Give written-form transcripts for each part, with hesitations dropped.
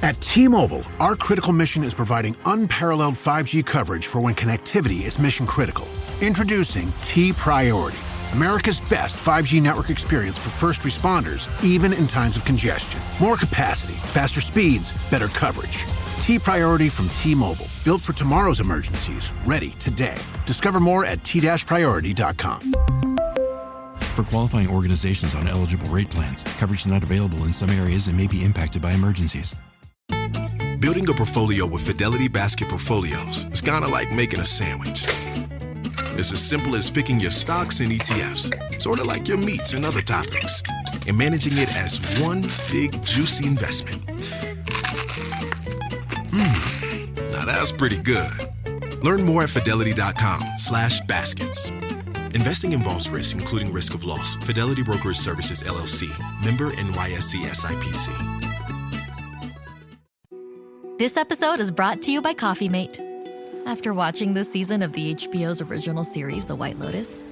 At T-Mobile, our critical mission is providing unparalleled 5G coverage for when connectivity is mission critical. Introducing T-Priority, America's best 5G network experience for first responders, even in times of congestion. More capacity, faster speeds, better coverage. T-Priority from T-Mobile, built for tomorrow's emergencies, ready today. Discover more at t-priority.com. For qualifying organizations on eligible rate plans, coverage not available in some areas and may be impacted by emergencies. Building a portfolio with Fidelity Basket Portfolios is kind of like making a sandwich. It's as simple as picking your stocks and ETFs, sort of like your meats and other toppings, and managing it as one big, juicy investment. Now that's pretty good. Learn more at fidelity.com/baskets. Investing involves risk, including risk of loss. Fidelity Brokerage Services, LLC. Member NYSE SIPC. This episode is brought to you by Coffee Mate. After watching this season of the HBO's original series, The White Lotus,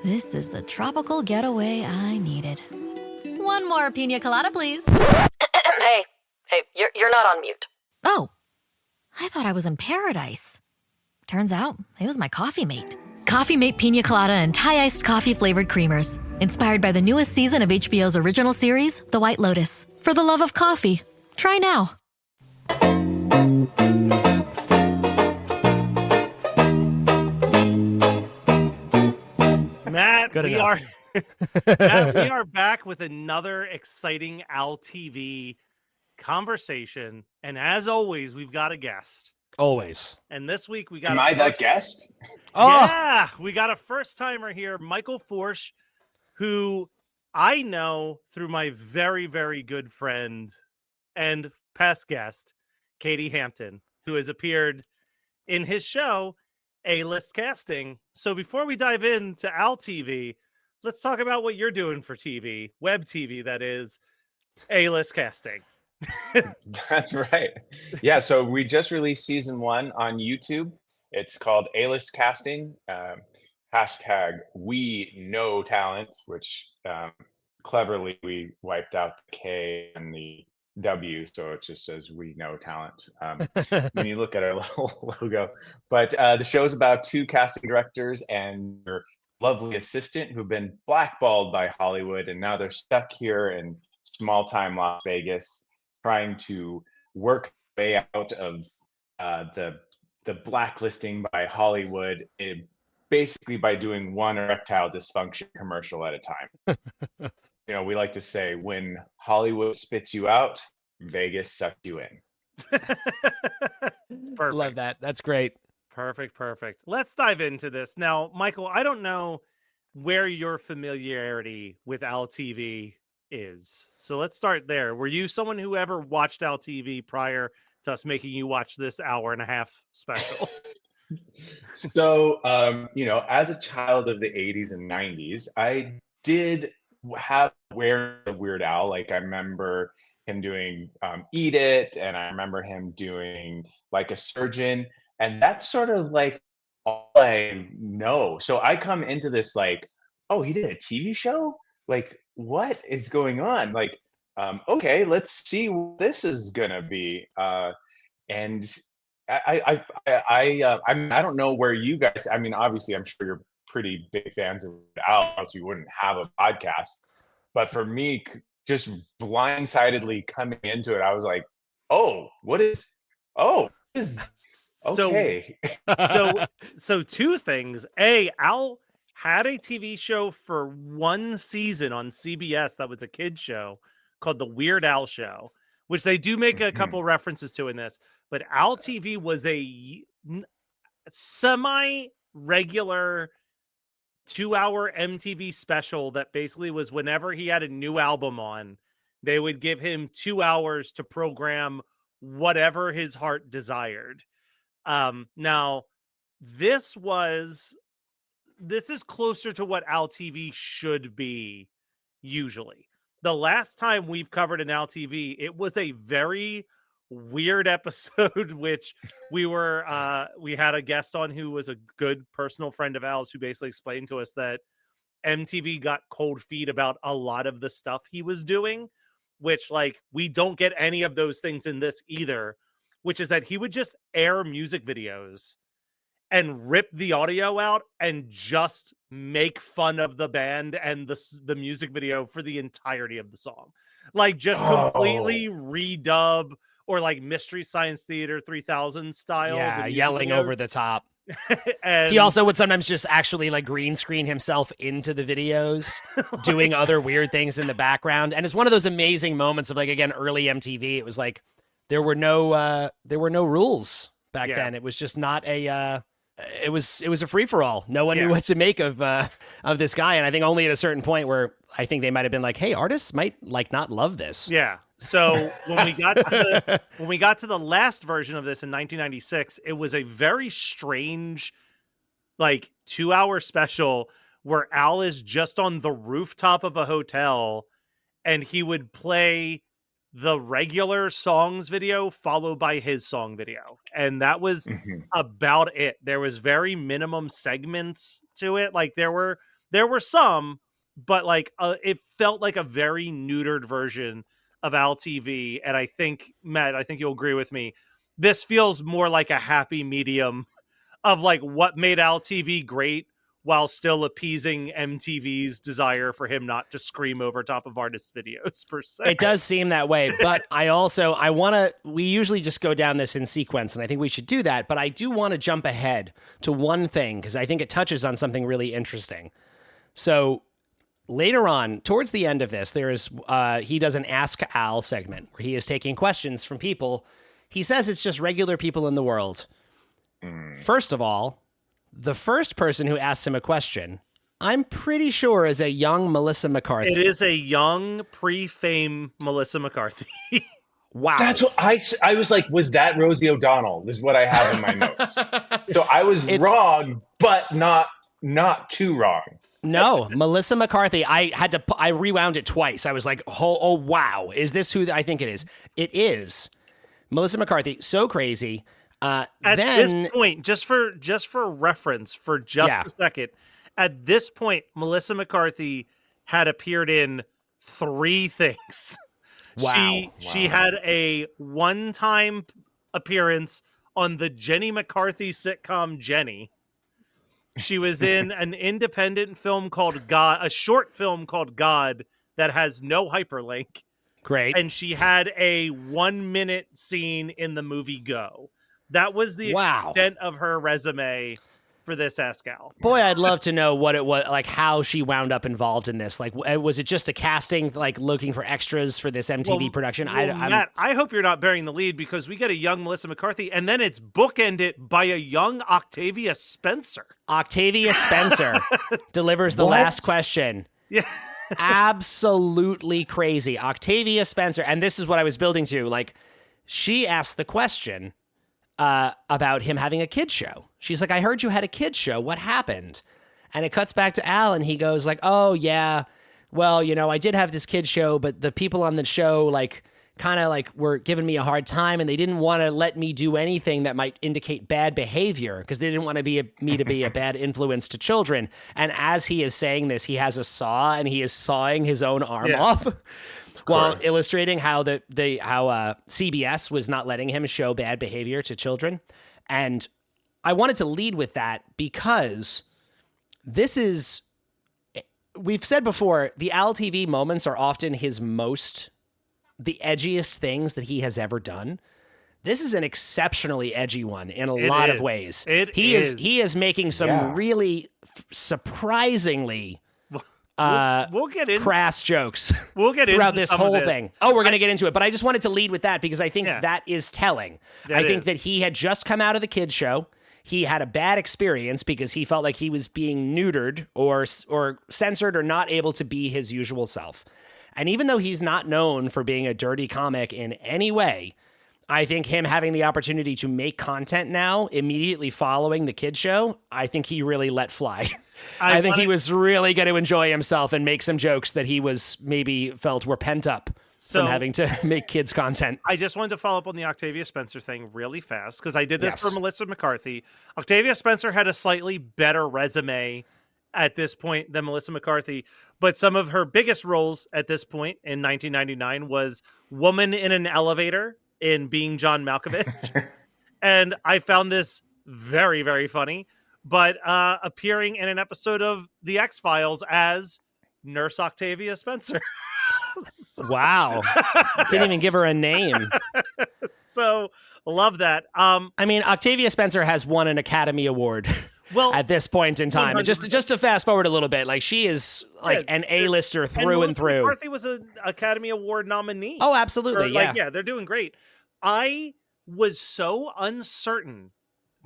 this is the tropical getaway I needed. One more pina colada, please. Hey, you're not on mute. Oh, I thought I was in paradise. Turns out it was my Coffee Mate. Coffee Mate Pina Colada and Thai-iced coffee-flavored creamers. Inspired by the newest season of HBO's original series, The White Lotus. For the love of coffee. Try now. Matt, we are back with another exciting Al TV conversation. And as always, we've got a guest. Always. And this week we got Am I that guest? Yeah, we got a first timer here, Michael Forsch, who I know through my very, very good friend and past guest, Katie Hampton, who has appeared in his show, A-List Casting. So before we dive into Al TV, let's talk about what you're doing for TV, web TV, that is, A-List Casting. That's right. Yeah, so we just released season 1 on YouTube. It's called A-List Casting. Hashtag we know talent, which cleverly we wiped out the K and the W, so it just says we know talent when you look at our little logo. But the show's about 2 casting directors and their lovely assistant who've been blackballed by Hollywood, and now they're stuck here in small-time Las Vegas, trying to work their way out of the blacklisting by Hollywood, basically by doing one erectile dysfunction commercial at a time. We like to say, when Hollywood spits you out, Vegas sucked you in. Perfect. Love that. That's great. Perfect. Let's dive into this. Now, Michael, I don't know where your familiarity with Al TV is. So let's start there. Were you someone who ever watched Al TV prior to us making you watch this hour-and-a-half special? So, as a child of the 80s and 90s, I did have awareness of Weird Al. Like, I remember him doing Eat It, and I remember him doing Like a Surgeon, and that's sort of like all I know. So I come into this like, oh, he did a TV show? Like, what is going on? Like, okay, let's see what this is gonna be. And I don't know where you guys. I mean, obviously, I'm sure you're pretty big fans of Al, else you wouldn't have a podcast. But for me, just blindsidedly coming into it, I was like, "Oh, okay." So two things. Al had a TV show for one season on CBS that was a kid's show called The Weird Al Show, which they do make a couple references to in this. But Al TV was a semi-regular 2-hour MTV special that basically was whenever he had a new album on, they would give him 2 hours to program whatever his heart desired. Now, this is closer to what Al TV should be usually. The last time we've covered an Al TV, it was a very weird episode, which we had a guest on who was a good personal friend of Al's, who basically explained to us that MTV got cold feet about a lot of the stuff he was doing, which like we don't get any of those things in this either, which is that he would just air music videos and rip the audio out and just make fun of the band and the music video for the entirety of the song. Like just completely redub or like Mystery Science Theater 3000 style. Yeah, the music yelling videos. over the top. And He also would sometimes just actually like green screen himself into the videos, doing other weird things in the background. And it's one of those amazing moments of like, again, early MTV. It was like there were no rules back then. It was just not a it was a free for all. No one knew what to make of this guy. And I think only at a certain point where I think they might have been like, hey, artists might like not love this. Yeah. So when we got to the last version of this in 1996, it was a very strange, like 2-hour special where Al is just on the rooftop of a hotel, and he would play the regular songs video followed by his song video, and that was about it. There was very minimum segments to it. Like there were some, but like it felt like a very neutered version of Al TV. And I think, Matt, I think you'll agree with me. This feels more like a happy medium of like what made Al TV great while still appeasing MTV's desire for him not to scream over top of artist videos per se. It does seem that way, but we usually just go down this in sequence, and I think we should do that, but I do want to jump ahead to one thing because I think it touches on something really interesting. So later on, towards the end of this, he does an Ask Al segment where he is taking questions from people. He says it's just regular people in the world. First of all, the first person who asks him a question, I'm pretty sure is a young Melissa McCarthy. It is a young pre-fame Melissa McCarthy. Wow. That's what I was like, was that Rosie O'Donnell? Is what I have in my notes. So I was wrong, but not too wrong. No, Melissa McCarthy. I rewound it twice. I was like, oh wow, is this who I think it is? It is Melissa McCarthy. So crazy. At this point, just for reference, for just a second, at this point, Melissa McCarthy had appeared in 3 things. Wow. She had a one-time appearance on the Jenny McCarthy sitcom Jenny. She was in an independent film called God, a short film called God that has no hyperlink. Great. And she had a 1-minute scene in the movie Go. That was the extent of her resume for this Ask Al. Boy, I'd love to know what it was, like how she wound up involved in this. Like, was it just a casting, like looking for extras for this MTV production? Matt, I hope you're not bearing the lead because we get a young Melissa McCarthy and then it's bookended by a young Octavia Spencer. Octavia Spencer delivers the last question. Yeah. Absolutely crazy. Octavia Spencer. And this is what I was building to. Like, she asked the question about him having a kid's show. She's like, I heard you had a kid's show. What happened? And it cuts back to Al, and he goes like, oh, yeah, well, I did have this kid's show, but the people on the show, like, kind of like were giving me a hard time, and they didn't want to let me do anything that might indicate bad behavior because they didn't want me to be a bad influence to children. And as he is saying this, he has a saw, and he is sawing his own arm off. While illustrating how CBS was not letting him show bad behavior to children. And I wanted to lead with that because we've said before, the Al TV moments are often the edgiest things that he has ever done. This is an exceptionally edgy one in a lot of ways. He is making some really surprisingly we'll get into crass jokes. We'll get throughout into this some whole of this. thing. Oh, we're going to get into it, but I just wanted to lead with that because I think that is telling. I think that he had just come out of the kids show. He had a bad experience because he felt like he was being neutered or censored or not able to be his usual self. And even though he's not known for being a dirty comic in any way, I think him having the opportunity to make content now immediately following the kids show, I think he really let fly. I think he was really going to enjoy himself and make some jokes that he was maybe felt were pent up from having to make kids content. I just wanted to follow up on the Octavia Spencer thing really fast because I did this for Melissa McCarthy. Octavia Spencer had a slightly better resume at this point than Melissa McCarthy, but some of her biggest roles at this point in 1999 was Woman in an Elevator in Being John Malkovich. And I found this very, very funny, but appearing in an episode of The X-Files as Nurse Octavia Spencer. Wow. Didn't even give her a name. So love that. I mean, Octavia Spencer has won an Academy Award. Well, at this point in time, 100%. And just to fast forward a little bit, like she is like an A-lister through and through. McCarthy was an Academy Award nominee. Oh, absolutely, yeah, they're doing great. I was so uncertain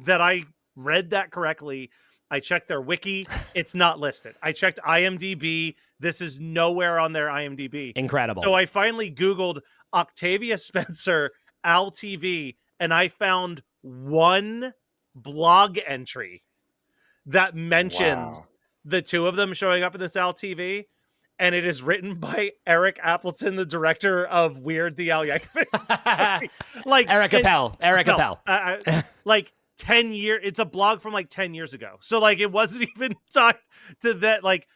that I read that correctly. I checked their wiki; it's not listed. I checked IMDb; this is nowhere on their IMDb. Incredible. So I finally Googled Octavia Spencer Al TV, and I found one blog entry that mentions the two of them showing up in this Al TV, and it is written by Eric Appleton, the director of Weird the Al Yankovic. Like Eric Appel. Like 10 years. It's a blog from like 10 years ago. So like it wasn't even tied to that. Like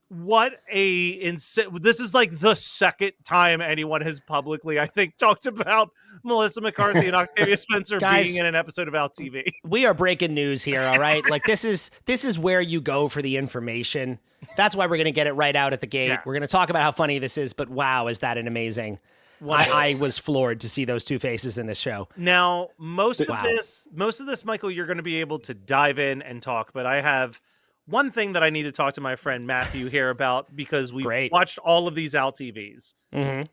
what this is like the second time anyone has publicly, I think, talked about Melissa McCarthy and Octavia Spencer being in an episode of Al TV. We are breaking news here, all right? Like this is where you go for the information. That's why we're going to get it right out at the gate. Yeah. We're going to talk about how funny this is, but wow, is that an amazing... I was floored to see those two faces in this show. Now, most of this, Michael, you're going to be able to dive in and talk, but I have one thing that I need to talk to my friend Matthew here about, because we watched all of these Al TVs. Mm-hmm.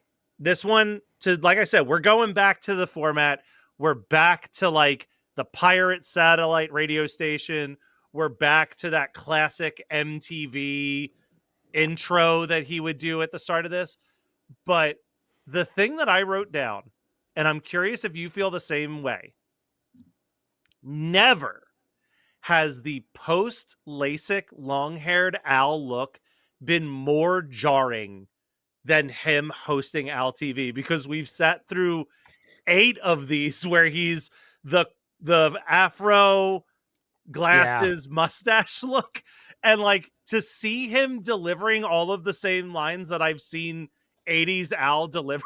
This one, like I said, we're going back to the format. We're back to like the pirate satellite radio station. We're back to that classic MTV intro that he would do at the start of this. But the thing that I wrote down, and I'm curious if you feel the same way, never has the post-LASIK long-haired Al look been more jarring than him hosting Al TV, because we've sat through 8 of these where he's the afro glasses mustache look, and like to see him delivering all of the same lines that I've seen 80s Al deliver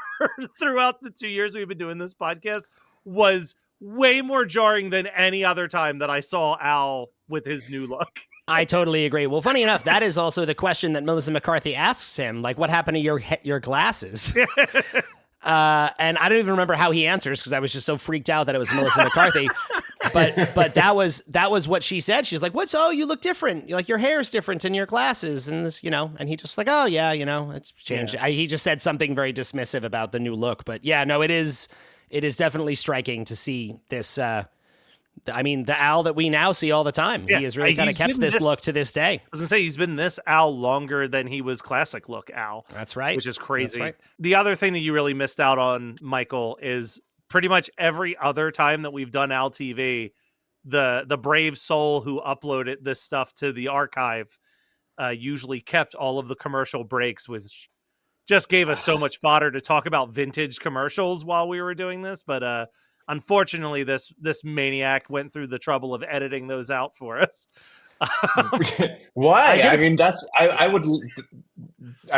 throughout the 2 years we've been doing this podcast was way more jarring than any other time that I saw Al with his new look. I totally agree. Well, funny enough, that is also the question that Melissa McCarthy asks him, like, what happened to your glasses? And I don't even remember how he answers, because I was just so freaked out that it was Melissa McCarthy. But that was what she said. She's like, "What's? Oh, you look different. Like your hair's different and your glasses, and and he just like, oh yeah, it's changed." Yeah. He just said something very dismissive about the new look. But yeah, no, it is definitely striking to see this. I mean, the Al that we now see all the time. Yeah, he has really kind of kept this look to this day. I was gonna say he's been this Al longer than he was classic look Al. That's right. Which is crazy. Right. The other thing that you really missed out on, Michael, is pretty much every other time that we've done Al TV, the brave soul who uploaded this stuff to the archive usually kept all of the commercial breaks, which just gave us so much fodder to talk about vintage commercials while we were doing this. But unfortunately, this maniac went through the trouble of editing those out for us. Why? I mean, I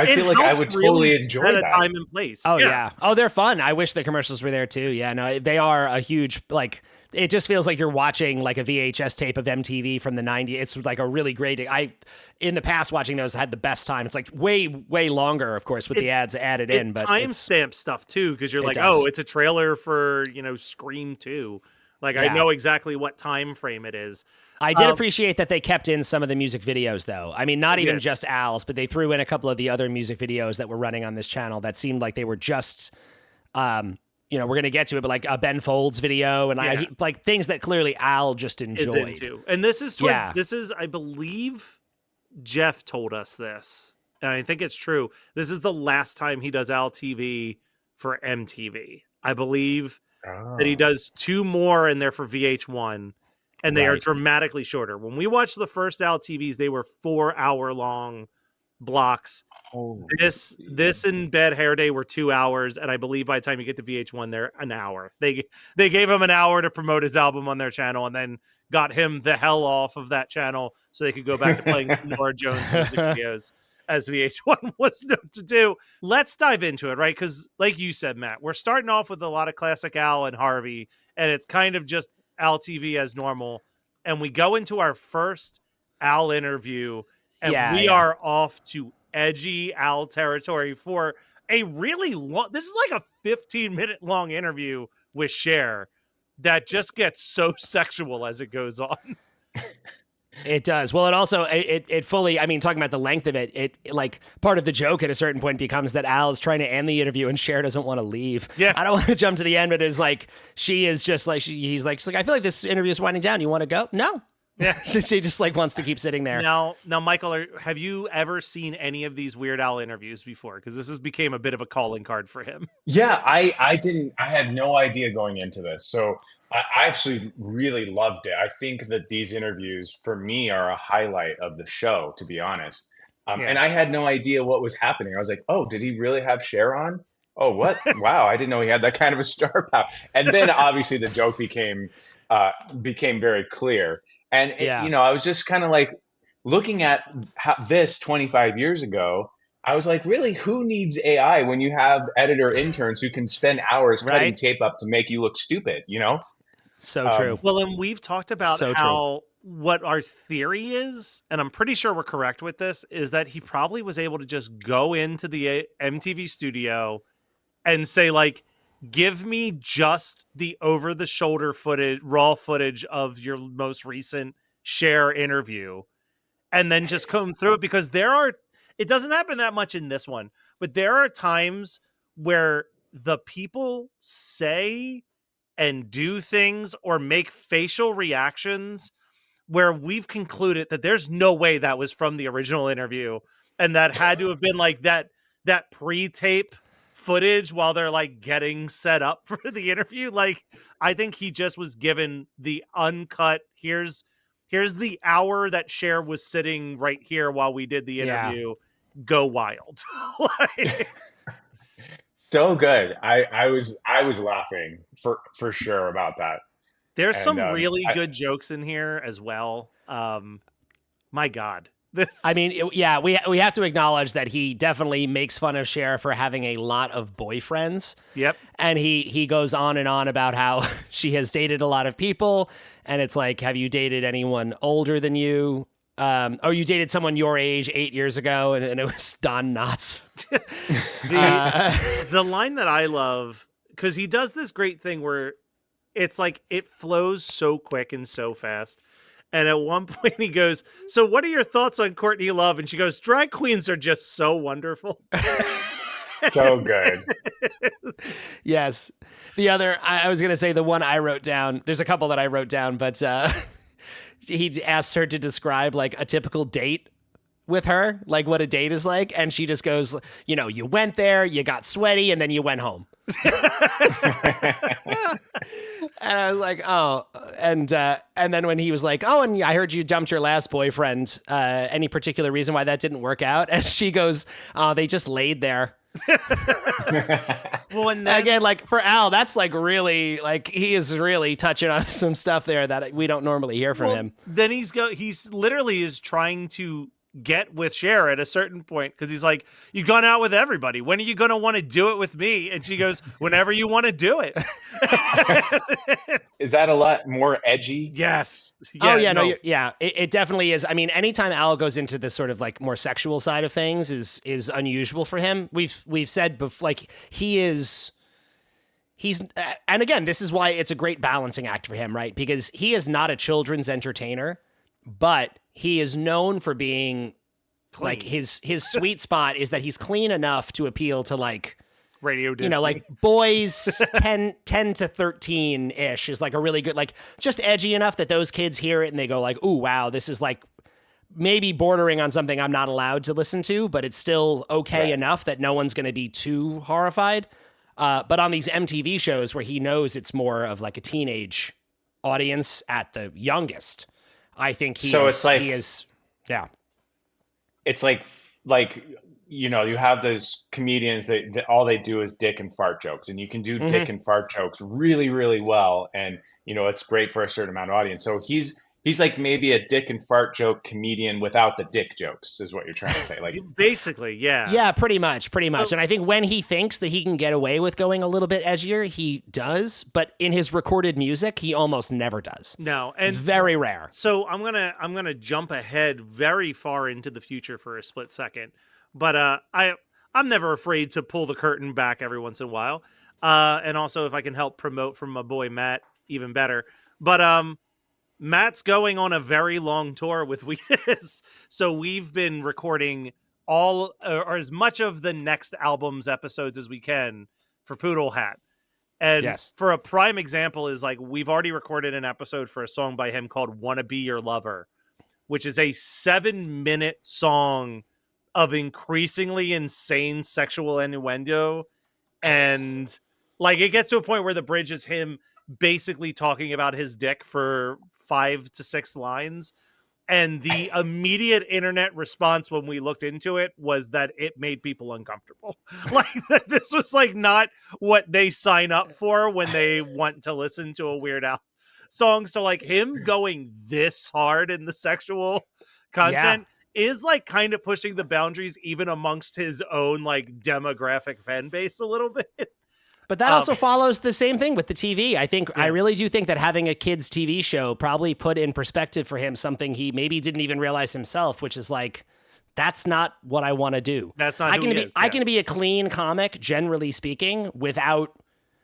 feel like I would totally enjoy that. Time and place. Oh yeah. Oh, they're fun. I wish the commercials were there too. Yeah, no, they are a huge, like, it just feels like you're watching like a VHS tape of MTV from the 90s. It's like a really great, in the past watching those, I had the best time. It's like way longer, of course, with the ads added in, but timestamp stuff too, because you're like, oh, it's a trailer for, Scream 2. Like, I know exactly what time frame it is. I did appreciate that they kept in some of the music videos, though. I mean, not even just Al's, but they threw in a couple of the other music videos that were running on this channel that seemed like they were just, we're going to get to it, but like a Ben Folds video and like things that clearly Al just enjoyed. And this is, I believe Jeff told us this, and I think it's true. This is the last time he does Al TV for MTV. I believe that he does 2 more in there for VH1. And they are dramatically shorter. When we watched the first Al TVs, they were 4-hour long blocks. This and Bad Hair Day were 2 hours, and I believe by the time you get to VH1, they're an hour. They gave him an hour to promote his album on their channel, and then got him the hell off of that channel so they could go back to playing some Nora Jones music videos, as VH1 was known to do. Let's dive into it, right? Because like you said, Matt, we're starting off with a lot of classic Al and Harvey, and it's kind of just Al TV as normal. And we go into our first Al interview, and we are off to edgy Al territory for a really long, this is like a 15-minute long interview with Cher that just gets so sexual as it goes on. It does. Well, it also, it fully, I mean, talking about the length of it, it like part of the joke at a certain point becomes that Al is trying to end the interview and Cher doesn't want to leave. Yeah. I don't want to jump to the end, but it's like, she is just like, she's like, I feel like this interview is winding down. You want to go? No. Yeah. She just like wants to keep sitting there. Now, Michael, have you ever seen any of these Weird Al interviews before? Because this has became a bit of a calling card for him. Yeah, I didn't. I had no idea going into this, so I actually really loved it. I think that these interviews for me are a highlight of the show, to be honest. And I had no idea what was happening. I was like, oh, did he really have Cher on? Oh, what? Wow, I didn't know he had that kind of a star power. And then obviously the joke became very clear. And I was just kind of like looking at this 25 years ago. I was like, really, who needs AI when you have editor interns who can spend hours cutting tape up to make you look stupid, So true. Well, and we've talked about what our theory is, and I'm pretty sure we're correct with this, is that he probably was able to just go into the MTV studio and say, like, give me just the over-the-shoulder footage, raw footage of your most recent Cher interview, and then just come through it, because it doesn't happen that much in this one, but there are times where the people say and do things or make facial reactions where we've concluded that there's no way that was from the original interview, and that had to have been like that pre-tape footage while they're like getting set up for the interview. Like, I think he just was given the uncut, here's the hour that Cher was sitting right here while we did the interview. Go wild. So good. I was laughing for sure about that. There's some really good jokes in here as well. My God. I mean, we have to acknowledge that he definitely makes fun of Cher for having a lot of boyfriends. Yep. And he goes on and on about how she has dated a lot of people. And it's like, have you dated anyone older than you? You dated someone your age 8 years ago, and it was Don Knotts. The line that I love, because he does this great thing where it's like it flows so quick and so fast. And at one point he goes, so what are your thoughts on Courtney Love? And she goes, drag queens are just so wonderful. So good. Yes. The other, I was going to say the one I wrote down, there's a couple that I wrote down, but he asked her to describe like a typical date with her, like what a date is like. And she just goes, you went there, you got sweaty, and then you went home. And I was like, oh, and then when he was like, oh, and I heard you dumped your last boyfriend. Any particular reason why that didn't work out? And she goes, oh, they just laid there. Well, and then, again, like for Al, that's like really, like he is really touching on some stuff there that we don't normally hear from him. Then he's literally is trying to get with Cher at a certain point, because he's like, you've gone out with everybody, when are you going to want to do it with me? And she goes, whenever you want to do it. Is that a lot more edgy? Yes. It definitely is. I mean, anytime Al goes into this sort of like more sexual side of things is unusual for him. We've said before, like he's and again, this is why it's a great balancing act for him, right? Because he is not a children's entertainer, but he is known for being clean. Like his sweet spot is that he's clean enough to appeal to like radio Disney. Like boys 10 to 13-ish is like a really good, like just edgy enough that those kids hear it and they go like, ooh, wow, this is like maybe bordering on something I'm not allowed to listen to, but it's still okay enough that no one's going to be too horrified. But on these MTV shows where he knows it's more of like a teenage audience at the youngest, I think he is. It's like you know, you have those comedians that all they do is dick and fart jokes, and you can do dick and fart jokes really, really well, and you know it's great for a certain amount of audience. So he's like maybe a dick and fart joke comedian without the dick jokes, is what you're trying to say. Like basically, yeah. Yeah, pretty much. And I think when he thinks that he can get away with going a little bit edgier, he does. But in his recorded music, he almost never does. No, and it's very rare. So I'm gonna jump ahead very far into the future for a split second, but I'm never afraid to pull the curtain back every once in a while, and also if I can help promote from my boy Matt, even better. But Matt's going on a very long tour with Wheatus, so we've been recording all or as much of the next album's episodes as we can for Poodle Hat. And Yes. for a prime example is like we've already recorded an episode for a song by him called "Wanna Be Your Lover," which is a 7-minute song of increasingly insane sexual innuendo, and like it gets to a point where the bridge is him basically talking about his dick for 5 to 6 lines, and the immediate internet response when we looked into it was that it made people uncomfortable. Like this was like not what they sign up for when they want to listen to a Weird Al song. So like him going this hard in the sexual content is like kind of pushing the boundaries even amongst his own like demographic fan base a little bit. But that also follows the same thing with the TV. I really do think that having a kids TV show probably put in perspective for him something he maybe didn't even realize himself, which is like, that's not what I want to do. That's not who he is. I can be a clean comic, generally speaking, without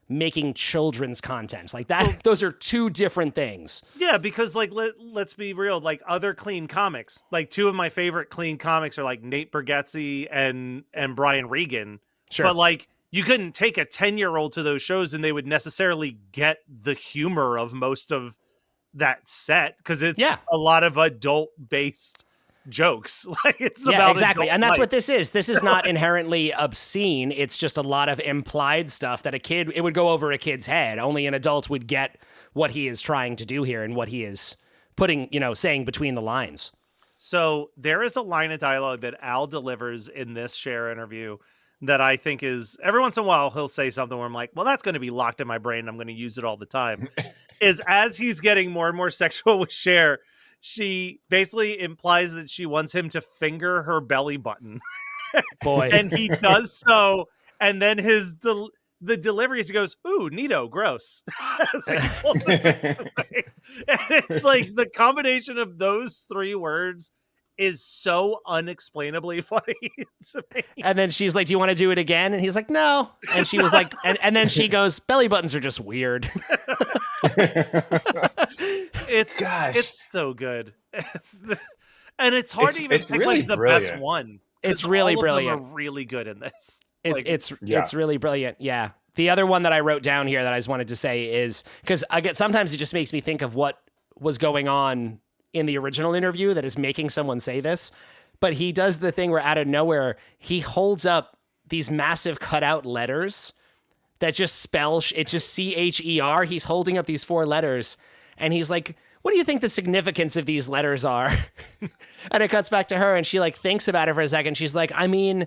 making children's content. Like that, those are two different things. Yeah, because like let's be real, like other clean comics, like two of my favorite clean comics are like Nate Bargatze and Brian Regan. Sure. But like you couldn't take a 10-year-old to those shows and they would necessarily get the humor of most of that set because it's a lot of adult-based jokes. Like it's about exactly, and that's life. what this is. This is not inherently obscene. It's just a lot of implied stuff that it would go over a kid's head. Only an adult would get what he is trying to do here and what he is putting, saying between the lines. So there is a line of dialogue that Al delivers in this Cher interview that I think is every once in a while he'll say something where I'm like, well, that's going to be locked in my brain. I'm going to use it all the time. Is as he's getting more and more sexual with Cher, she basically implies that she wants him to finger her belly button. Boy. And he does so. And then the delivery is he goes, ooh, neato, gross. So he pulls his hand away. And it's like the combination of those 3 words is so unexplainably funny to me. And then she's like, do you want to do it again? And he's like, no. And she was like, and then she goes, belly buttons are just weird. It's so good. And it's hard to even pick really like the brilliant. best one. It's really all brilliant. Of them are really good in this. It's really brilliant. Yeah. The other one that I wrote down here that I just wanted to say is because sometimes it just makes me think of what was going on in the original interview that is making someone say this. But he does the thing where out of nowhere, he holds up these massive cutout letters that just spell, it's just CHER. He's holding up these 4 letters and he's like, what do you think the significance of these letters are? And it cuts back to her and she like thinks about it for a second. She's like, I mean,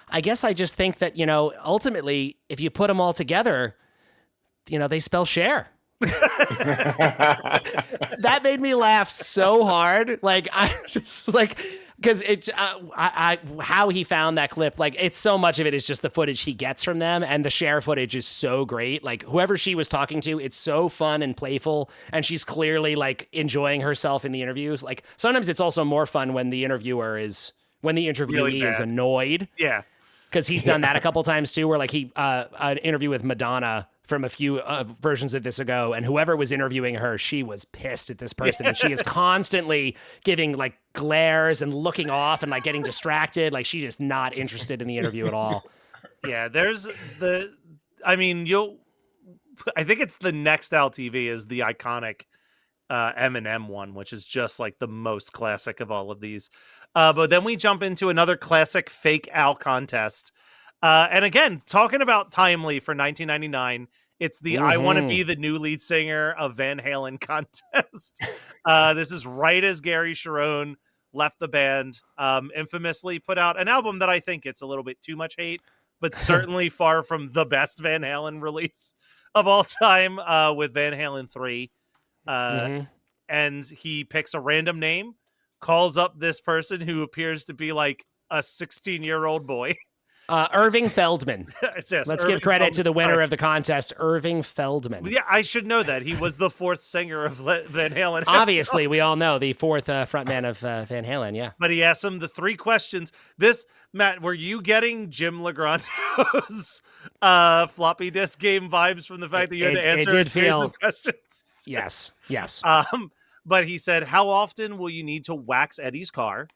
I guess I just think that, ultimately, if you put them all together, they spell Cher. That made me laugh so hard. Like, I just like, because how he found that clip, like it's so much of it is just the footage he gets from them, and the Cher footage is so great. Like whoever she was talking to, it's so fun and playful, and she's clearly like enjoying herself in the interviews. Like sometimes it's also more fun when the interviewee Really is bad. annoyed. Yeah. Because he's done that a couple times too, where like an interview with Madonna from a few versions of this ago, and whoever was interviewing her, she was pissed at this person, and she is constantly giving like glares and looking off and like getting distracted, like she's just not interested in the interview at all. Yeah, I think it's the next LTV is the iconic Eminem one, which is just like the most classic of all of these. But then we jump into another classic fake Al contest. And again, talking about timely for 1999, it's the I Want to Be the New Lead Singer of Van Halen contest. This is right as Gary Sharon left the band, infamously put out an album that I think gets a little bit too much hate, but certainly far from the best Van Halen release of all time, with Van Halen 3. And he picks a random name, calls up this person who appears to be like a 16-year-old boy. Irving Feldman. Yes, Let's Irving give credit to the Feldman. winner of the contest, Irving Feldman. Yeah, I should know that. He was the fourth singer of Van Halen. Obviously, we all know the fourth frontman of Van Halen, yeah. But he asked him the 3 questions. Matt, were you getting Jim Legrand's floppy disk game vibes from the fact that you had to answer a series of questions? Yes. But he said, how often will you need to wax Eddie's car?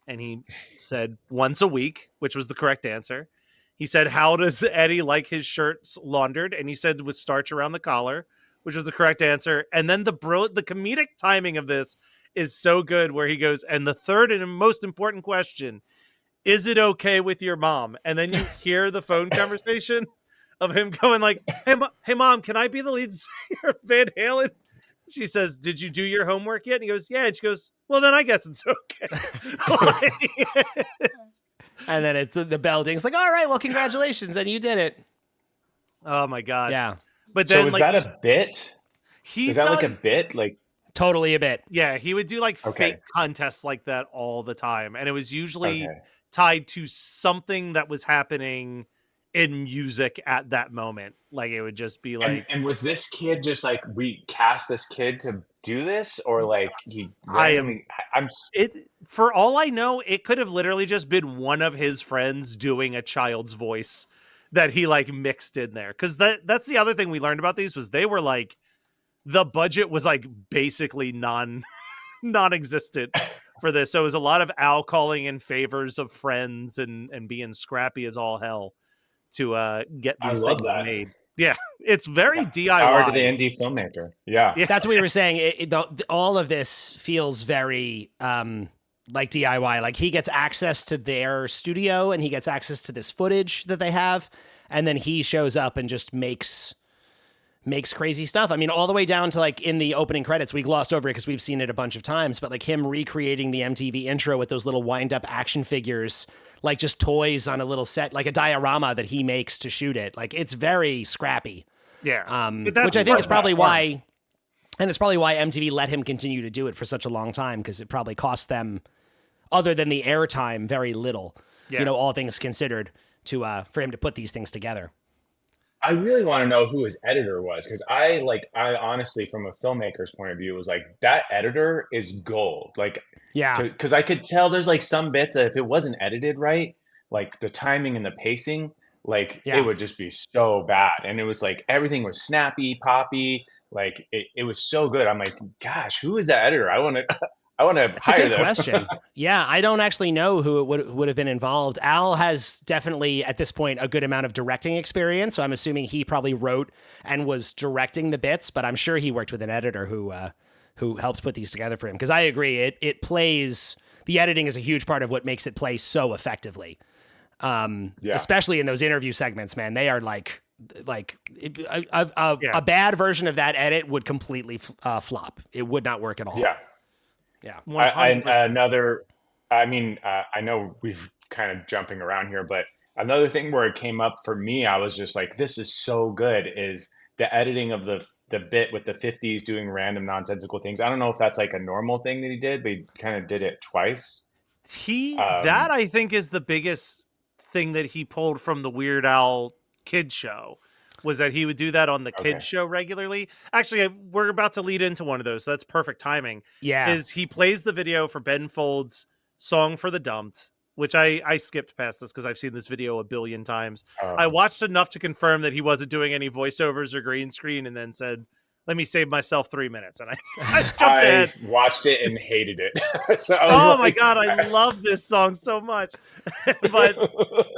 And he said once a week, which was the correct answer. He said, how does Eddie like his shirts laundered? And he said with starch around the collar, which was the correct answer. And then the comedic timing of this is so good, where he goes, and the third and most important question, is it okay with your mom? And then you hear the phone conversation of him going like, hey mom, can I be the lead singer of Van Halen? She says, did you do your homework yet? And he goes, yeah. And she goes, well, then I guess it's okay. And then it's the bell dings like, all right, well, congratulations. And you did it. Oh my God. Yeah. But then, so is that a bit? Is that like a bit? Like, totally a bit. Yeah. He would do like fake contests like that all the time. And it was usually tied to something that was happening in music at that moment. Like it would just be like, and was this kid just like, we cast this kid to do this, or like for all I know, it could have literally just been one of his friends doing a child's voice that he like mixed in there. Cause that's the other thing we learned about these was they were like, the budget was like basically non-existent for this. So it was a lot of Al calling in favors of friends and being scrappy as all hell to get these things made. Yeah, it's very DIY. Power to the indie filmmaker. Yeah. That's what we were saying. All of this feels very like DIY. Like he gets access to their studio and he gets access to this footage that they have, and then he shows up and just makes crazy stuff. I mean, all the way down to like in the opening credits, we glossed over it because we've seen it a bunch of times, but like him recreating the MTV intro with those little wind-up action figures, like just toys on a little set, like a diorama that he makes to shoot it. Like it's very scrappy. Yeah. Which I think is probably why, and it's probably why MTV let him continue to do it for such a long time, because it probably cost them, other than the airtime, very little, all things considered, to for him to put these things together. I really want to know who his editor was, because I honestly, from a filmmaker's point of view, was like, that editor is gold. Like, yeah, because I could tell there's like some bits that if it wasn't edited right, like the timing and the pacing, like it would just be so bad. And it was like everything was snappy, poppy. Like it was so good. I'm like, gosh, who is that editor? I want to It's a hire good them. question. Yeah, I don't actually know who it would have been involved. Al has definitely, at this point, a good amount of directing experience, so I'm assuming he probably wrote and was directing the bits, but I'm sure he worked with an editor who helped put these together for him. Because I agree, it plays, the editing is a huge part of what makes it play so effectively. Especially in those interview segments, man. They are like a bad version of that edit would completely flop. It would not work at all. Yeah. Yeah. I know we've kind of jumping around here, but another thing where it came up for me, I was just like, this is so good, is the editing of the bit with the 50s doing random nonsensical things. I don't know if that's like a normal thing that he did, but he kind of did it twice. That I think is the biggest thing that he pulled from the Weird Al Kid Show, was that he would do that on the kids show regularly. Actually, we're about to lead into one of those, so that's perfect timing. Yeah. Is he plays the video for Ben Folds' Song for the Dumped, which I skipped past this because I've seen this video a billion times. I watched enough to confirm that he wasn't doing any voiceovers or green screen, and then said, let me save myself 3 minutes. And I jumped ahead. I watched it and hated it. So my God, I love this song so much. But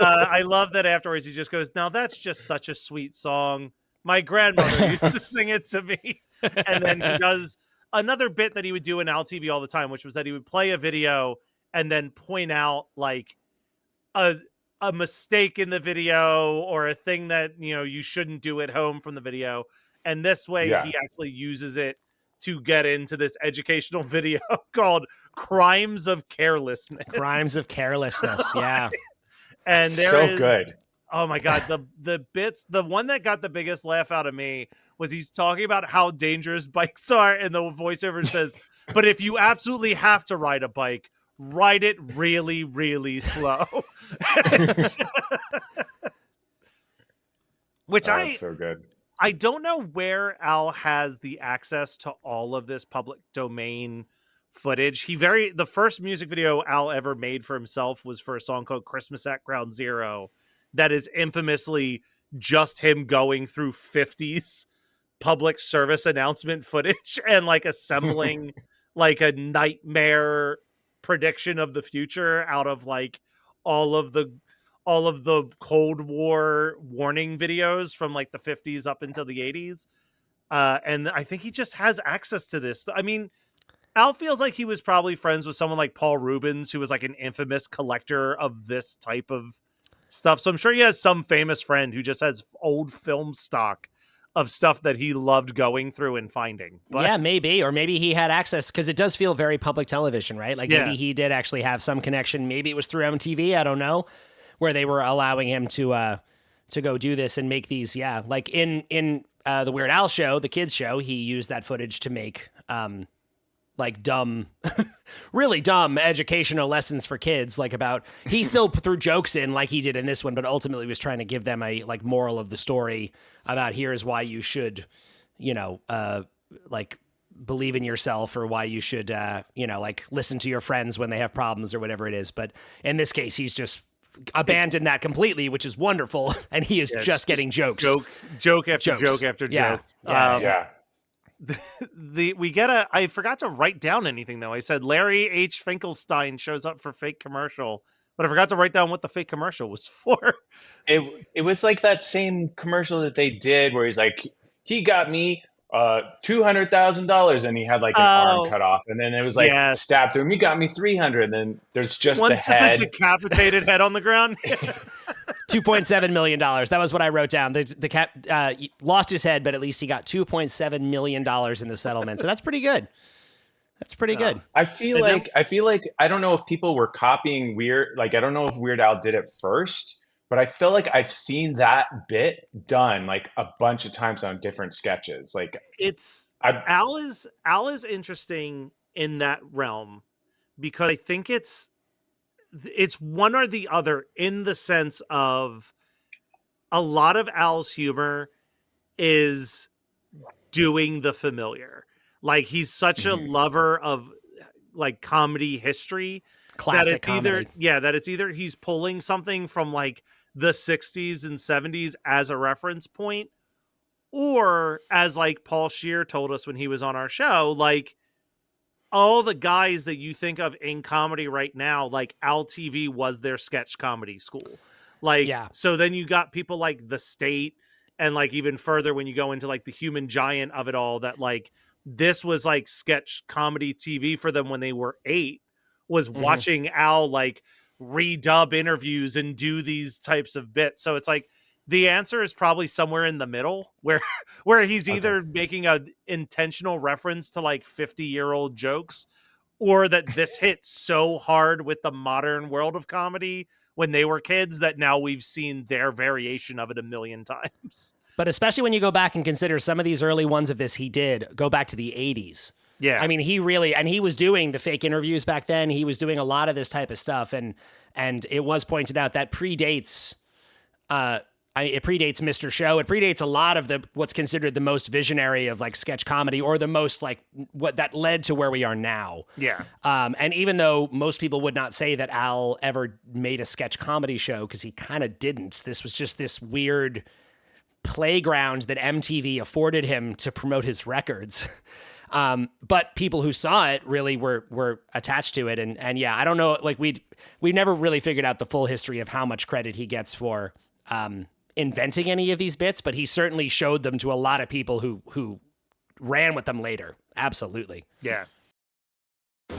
I love that afterwards he just goes, now that's just such a sweet song. My grandmother used to sing it to me. And then he does another bit that he would do in Al TV all the time, which was that he would play a video and then point out like a mistake in the video or a thing that, you shouldn't do at home from the video. And this way he actually uses it to get into this educational video called Crimes of Carelessness. Crimes of Carelessness. Yeah. And there So is, good. oh my God, the bits, the one that got the biggest laugh out of me was he's talking about how dangerous bikes are, and the voiceover says, but if you absolutely have to ride a bike, ride it really, really slow. Which That's so good. I don't know where Al has the access to all of this public domain footage. The first music video Al ever made for himself was for a song called Christmas at Ground Zero that is infamously just him going through 50s public service announcement footage and like assembling like a nightmare prediction of the future out of like all of the Cold War warning videos from like the 50s up until the 80s. And I think he just has access to this. I mean, Al feels like he was probably friends with someone like Paul Rubens, who was like an infamous collector of this type of stuff. So I'm sure he has some famous friend who just has old film stock of stuff that he loved going through and finding. But, yeah, maybe. Or maybe he had access, because it does feel very public television, right? Like maybe he did actually have some connection. Maybe it was through MTV. I don't know, where they were allowing him to go do this and make these. Yeah. Like in the Weird Al show, the kids show, he used that footage to make, like dumb, really dumb educational lessons for kids. Like about, he still threw jokes in like he did in this one, but ultimately was trying to give them a like moral of the story about here's why you should, like believe in yourself, or why you should, like listen to your friends when they have problems or whatever it is. But in this case, he's just abandoned that completely, which is wonderful. And he is just getting jokes. Joke after Jokes. joke after Yeah. joke. Yeah. I forgot to write down anything though. I said Larry H. Finkelstein shows up for fake commercial, but I forgot to write down what the fake commercial was for. It was like that same commercial that they did where he's like, he got me $200,000, and he had like an arm cut off, and then it was like stabbed to him. He got me 300, and then there's just the head, just a decapitated head on the ground. $2.7 million. That was what I wrote down. The cat lost his head, but at least he got $2.7 million in the settlement. So that's pretty good. That's pretty good. I feel like I don't know if people were copying I don't know if Weird Al did it first, but I feel like I've seen that bit done like a bunch of times on different sketches. Like Al is interesting in that realm, because I think it's one or the other, in the sense of a lot of Al's humor is doing the familiar. Like he's such a lover of like comedy history, classic comedy. That it's either he's pulling something from like the 60s and 70s as a reference point, or as like Paul Scheer told us when he was on our show, like all the guys that you think of in comedy right now, like Al TV was their sketch comedy school. Like, so then you got people like The State, and like even further when you go into like the Human Giant of it all, that like this was like sketch comedy TV for them when they were 8, was watching Al like redub interviews and do these types of bits. So it's like the answer is probably somewhere in the middle, where he's either making a intentional reference to like 50-year-old jokes, or that this hit so hard with the modern world of comedy when they were kids that now we've seen their variation of it a million times. But especially when you go back and consider some of these early ones of this, he did go back to the 80s. Yeah. I mean, he really, and he was doing the fake interviews back then. He was doing a lot of this type of stuff. And it was pointed out that predates, it predates Mr. Show. It predates a lot of what's considered the most visionary of like sketch comedy, or the most like what that led to where we are now. Yeah. And even though most people would not say that Al ever made a sketch comedy show, because he kind of didn't, this was just this weird playground that MTV afforded him to promote his records. But people who saw it really were attached to it. And yeah, I don't know, like we've never really figured out the full history of how much credit he gets for inventing any of these bits, but he certainly showed them to a lot of people who ran with them later. Absolutely. Yeah.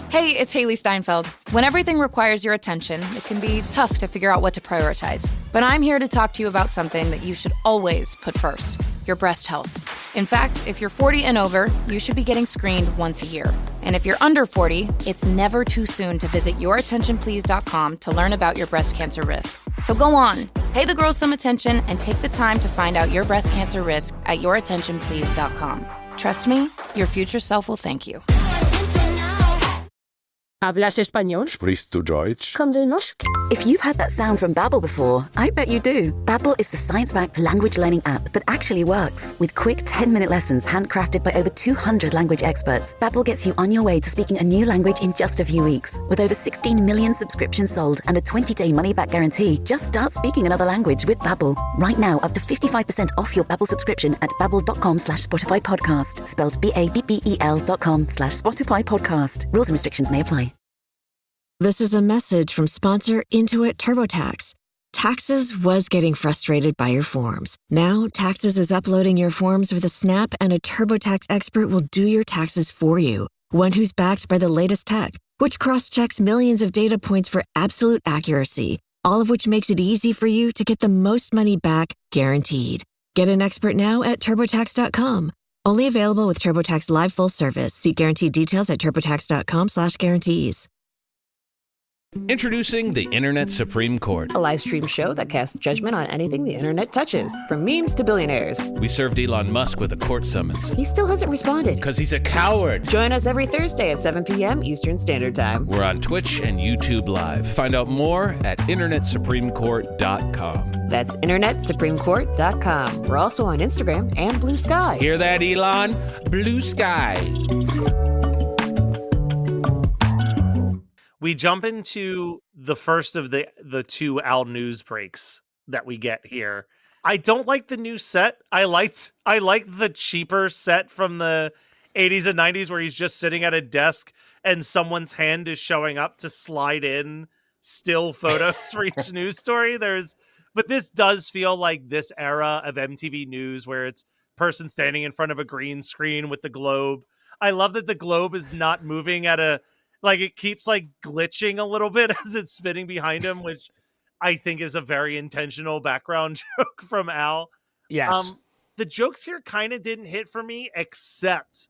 Hey, it's Haley Steinfeld. When everything requires your attention, it can be tough to figure out what to prioritize. But I'm here to talk to you about something that you should always put first, your breast health. In fact, if you're 40 and over, you should be getting screened once a year. And if you're under 40, it's never too soon to visit yourattentionplease.com to learn about your breast cancer risk. So go on, pay the girls some attention and take the time to find out your breast cancer risk at yourattentionplease.com. Trust me, your future self will thank you. ¿Hablas español? Sprichst du Deutsch? Kan du norsk? If you've heard that sound from Babbel before, I bet you do. Babbel is the science-backed language learning app that actually works. With quick 10-minute lessons handcrafted by over 200 language experts, Babbel gets you on your way to speaking a new language in just a few weeks. With over 16 million subscriptions sold and a 20-day money-back guarantee, just start speaking another language with Babbel. Right now, up to 55% off your Babbel subscription at babbel.com/Spotify podcast. Spelled BABBEL.com/Spotify podcast. Rules and restrictions may apply. This is a message from sponsor Intuit TurboTax. Taxes was getting frustrated by your forms. Now, Taxes is uploading your forms with a snap, and a TurboTax expert will do your taxes for you. One who's backed by the latest tech, which cross-checks millions of data points for absolute accuracy, all of which makes it easy for you to get the most money back, guaranteed. Get an expert now at TurboTax.com. Only available with TurboTax Live Full Service. See guaranteed details at TurboTax.com/guarantees. Introducing the Internet Supreme Court, A live stream show that casts judgment on anything the internet touches, from memes to billionaires. We served Elon Musk with a court summons. He still hasn't responded. Because he's a coward. Join us every Thursday at 7 p.m. Eastern Standard Time. We're on Twitch and YouTube Live. Find out more at InternetSupremeCourt.com. That's InternetSupremeCourt.com. We're also on Instagram and Blue Sky. Hear that, Elon? Blue Sky. We jump into the first of the two Al news breaks that we get here. I don't like the new set. I liked the cheaper set from the 80s and 90s where he's just sitting at a desk and someone's hand is showing up to slide in still photos for each news story. But this does feel like this era of MTV News where it's person standing in front of a green screen with the globe. I love that the globe is not moving at it keeps glitching a little bit as it's spinning behind him, which I think is a very intentional background joke from Al. Yes. The jokes here kind of didn't hit for me, except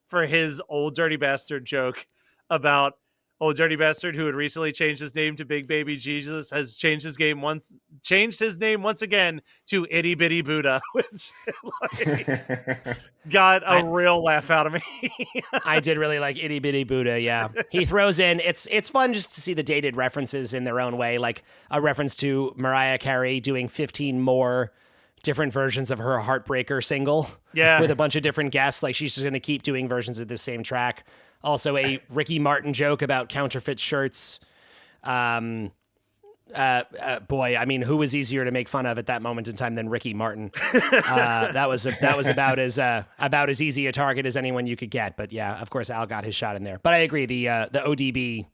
for his old dirty bastard joke about old dirty bastard who had recently changed his name to Big Baby Jesus has changed his name once again to Itty Bitty Buddha, which got a real laugh out of me. I did really like Itty Bitty Buddha, yeah. He throws in, it's fun just to see the dated references in their own way, like a reference to Mariah Carey doing 15 more different versions of her Heartbreaker single. Yeah. With a bunch of different guests. Like she's just going to keep doing versions of the same track. Also a Ricky Martin joke about counterfeit shirts. Boy, I mean, who was easier to make fun of at that moment in time than Ricky Martin? That was about as easy a target as anyone you could get. But yeah, of course, Al got his shot in there. But I agree, the ODB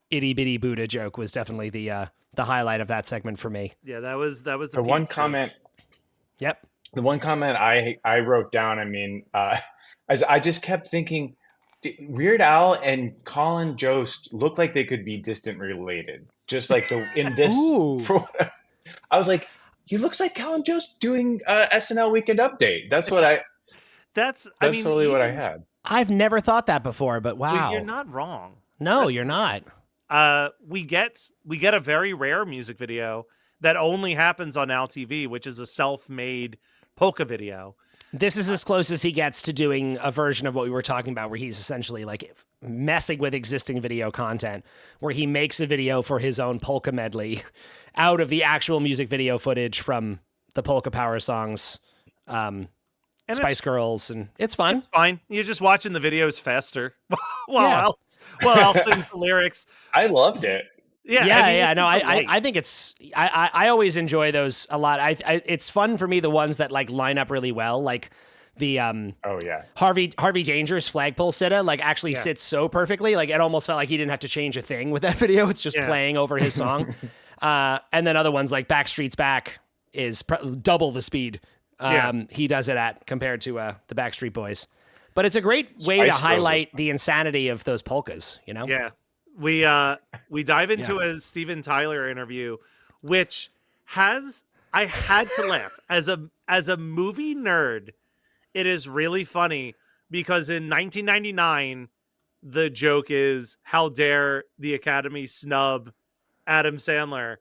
Itty Bitty Buddha joke was definitely the highlight of that segment for me. Yeah, that was the one comment. Yep. The one comment I wrote down. I mean, as I just kept thinking, Weird Al and Colin Jost look like they could be distant related. Just like in this, I was like, he looks like Colin Jost doing SNL Weekend Update. That's what That's totally what I had. I've never thought that before, but wow, well, you're not wrong. No, you're not. We get a very rare music video that only happens on Al TV, which is a self-made polka video. This is as close as he gets to doing a version of what we were talking about, where he's essentially messing with existing video content, where he makes a video for his own polka medley out of the actual music video footage from the polka power songs, Spice Girls, and it's fun. It's fine. You're just watching the videos faster while Al sings the lyrics. I loved it. Yeah. No, I think I always enjoy those a lot. It's fun for me, the ones that line up really well, like the Harvey Danger's flagpole sitta actually sits so perfectly, it almost felt like he didn't have to change a thing with that video. It's just playing over his song. And then other ones like Backstreet's Back is double the speed he does it at compared to the Backstreet Boys. But it's a great way to Spice highlight the insanity of those polkas, you know? Yeah. We dive into a Steven Tyler interview, which I had to laugh. As a movie nerd, it is really funny because in 1999, the joke is, how dare the Academy snub Adam Sandler?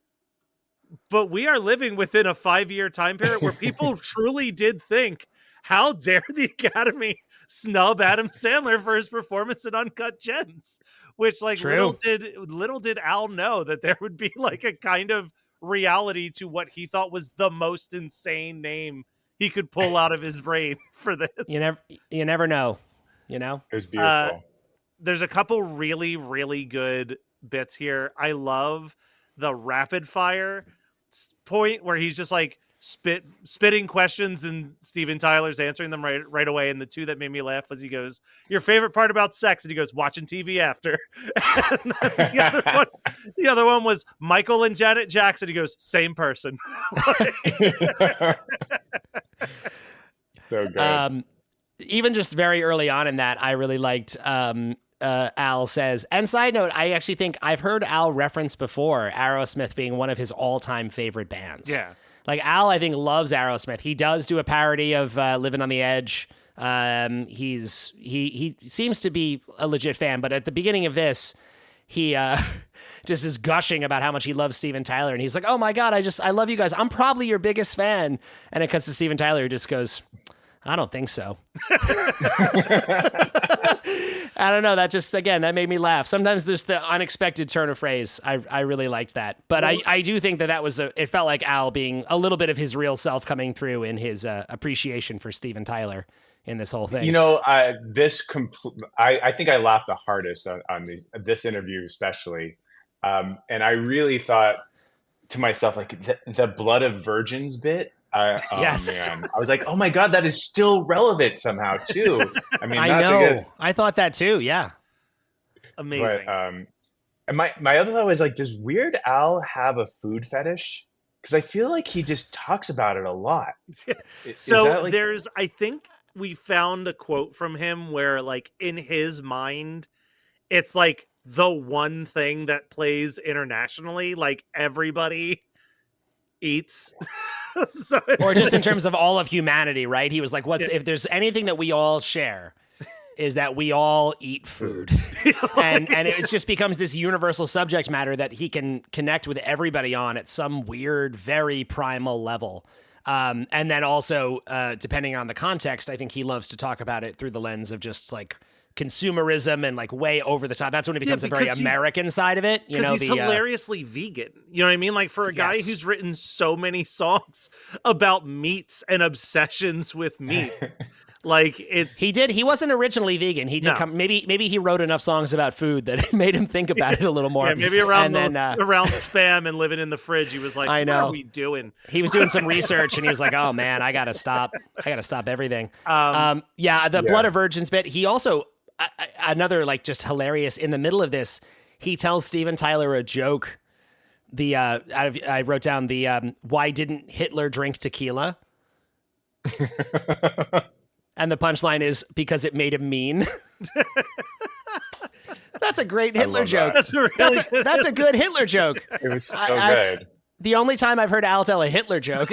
But we are living within a 5-year time period where people truly did think, how dare the Academy snub Adam Sandler for his performance in Uncut Gems? Which, like, little did Al know that there would be like a kind of reality to what he thought was the most insane name he could pull out of his brain for this. You never know, you know? It was beautiful. There's a couple really, really good bits here. I love the rapid fire point where he's just like spitting questions and Steven Tyler's answering them right away. And the two that made me laugh was he goes, "Your favorite part about sex?" And he goes, "Watching TV after." And the other one was Michael and Janet Jackson. He goes, "Same person." So good. Even just very early on in that, I really liked Al says, and side note, I actually think I've heard Al reference before Aerosmith being one of his all-time favorite bands. Yeah. Like Al, I think, loves Aerosmith. He does do a parody of Living on the Edge. He seems to be a legit fan, but at the beginning of this, he just is gushing about how much he loves Steven Tyler, and he's like, "Oh my God, I love you guys. I'm probably your biggest fan." And it cuts to Steven Tyler, who just goes, "I don't think so." I don't know. That just, again, that made me laugh. Sometimes there's the unexpected turn of phrase. I really liked that. But I do think that was it felt like Al being a little bit of his real self coming through in his appreciation for Steven Tyler in this whole thing. You know, I think I laughed the hardest on this interview, especially. And I really thought to myself, like, the blood of virgins bit. Yes. Man. I was like, oh my God, that is still relevant somehow too. I mean, I know. I thought that too. Yeah. Amazing. But, and my other thought was like, does Weird Al have a food fetish? Because I feel like he just talks about it a lot. So I think we found a quote from him where, like, in his mind, it's like the one thing that plays internationally, like everybody eats. Or just in terms of all of humanity, right? He was like, if there's anything that we all share, is that we all eat food. and it just becomes this universal subject matter that he can connect with everybody on at some weird, very primal level. And then also, depending on the context, I think he loves to talk about it through the lens of just like consumerism and like way over the top. That's when it becomes a very American side of it. You know, he's hilariously vegan. You know what I mean? Like, for a guy who's written so many songs about meats and obsessions with meat. Like, he wasn't originally vegan. He did maybe he wrote enough songs about food that it made him think about it a little more. Yeah, maybe around Spam and living in the fridge, he was like, I know. What are we doing? He was doing some research and he was like, oh man, I gotta stop everything. Blood of Virgins bit. He also another, like, just hilarious, in the middle of this, he tells Steven Tyler a joke. I wrote down why didn't Hitler drink tequila? And the punchline is because it made him mean. That's a great Hitler joke. That's a good Hitler joke. It was so good. The only time I've heard Al tell a Hitler joke.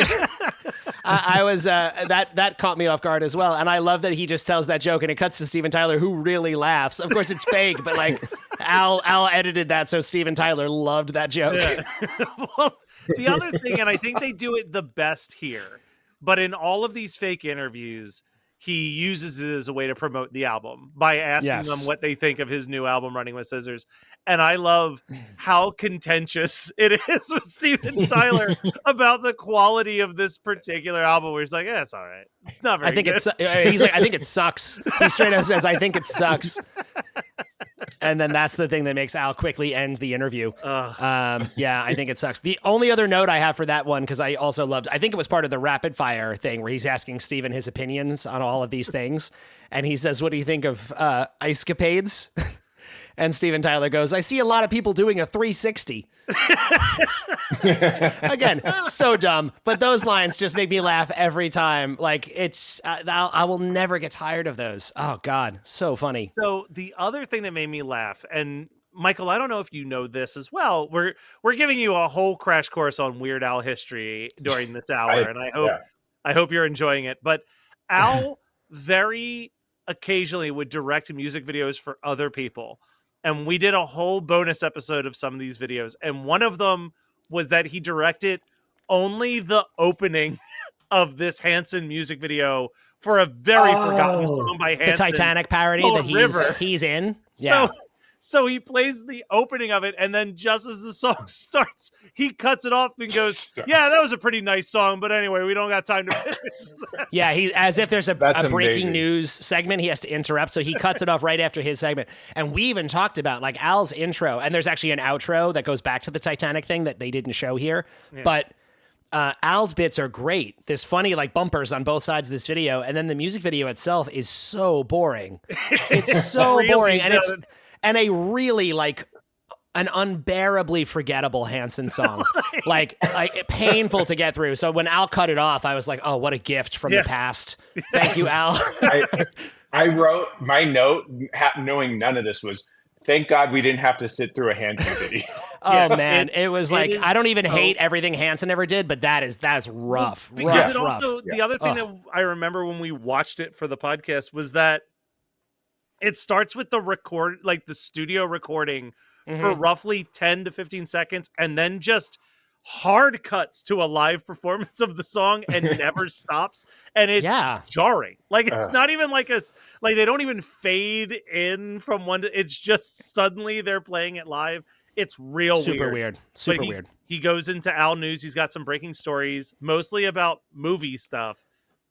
I was that caught me off guard as well, and I love that he just tells that joke, and it cuts to Steven Tyler, who really laughs. Of course, it's fake, but like Al edited that so Steven Tyler loved that joke. Yeah. Well, the other thing, and I think they do it the best here, but in all of these fake interviews, he uses it as a way to promote the album by asking them what they think of his new album, Running with Scissors. And I love how contentious it is with Steven Tyler about the quality of this particular album, where he's like, it's all right. It's not very good. He's like, I think it sucks. He straight up says, I think it sucks. And then that's the thing that makes Al quickly end the interview. I think it sucks. The only other note I have for that one, because I also loved, I think it was part of the rapid fire thing where he's asking Steven his opinions on all of these things. And he says, what do you think of ice capades? And Steven Tyler goes, I see a lot of people doing a 360. Again, so dumb, but those lines just make me laugh every time. Like it's, I will never get tired of those. Oh God, so funny. So the other thing that made me laugh, and Michael, I don't know if you know this as well. We're giving you a whole crash course on Weird Al history during this hour, and I hope you're enjoying it. But Al very occasionally would direct music videos for other people. And we did a whole bonus episode of some of these videos. And one of them was that he directed only the opening of this Hanson music video for a very forgotten song by Hanson. The Titanic parody that he's in. Yeah. So he plays the opening of it, and then just as the song starts, he cuts it off and goes, "Yeah, that was a pretty nice song, but anyway, we don't got time to finish that." Yeah, he as if there's a breaking news segment, he has to interrupt, so he cuts it off right after his segment. And we even talked about like Al's intro, and there's actually an outro that goes back to the Titanic thing that they didn't show here, but Al's bits are great. There's funny like bumpers on both sides of this video, and then the music video itself is so boring. It's so really boring, and good. And a really like an unbearably forgettable Hanson song, like painful to get through. So when Al cut it off, I was like, "Oh, what a gift from the past! Thank you, Al." I wrote my note, knowing none of this was, "Thank God we didn't have to sit through a Hanson video." Man, it was like I don't even hate everything Hanson ever did, but that's rough. Because the other thing that I remember when we watched it for the podcast was that it starts with the studio recording for roughly 10 to 15 seconds, and then just hard cuts to a live performance of the song and never stops. And it's jarring. Like it's not even like they don't even fade in from one to, it's just suddenly they're playing it live. It's super weird. Super weird. He goes into Al News. He's got some breaking stories, mostly about movie stuff.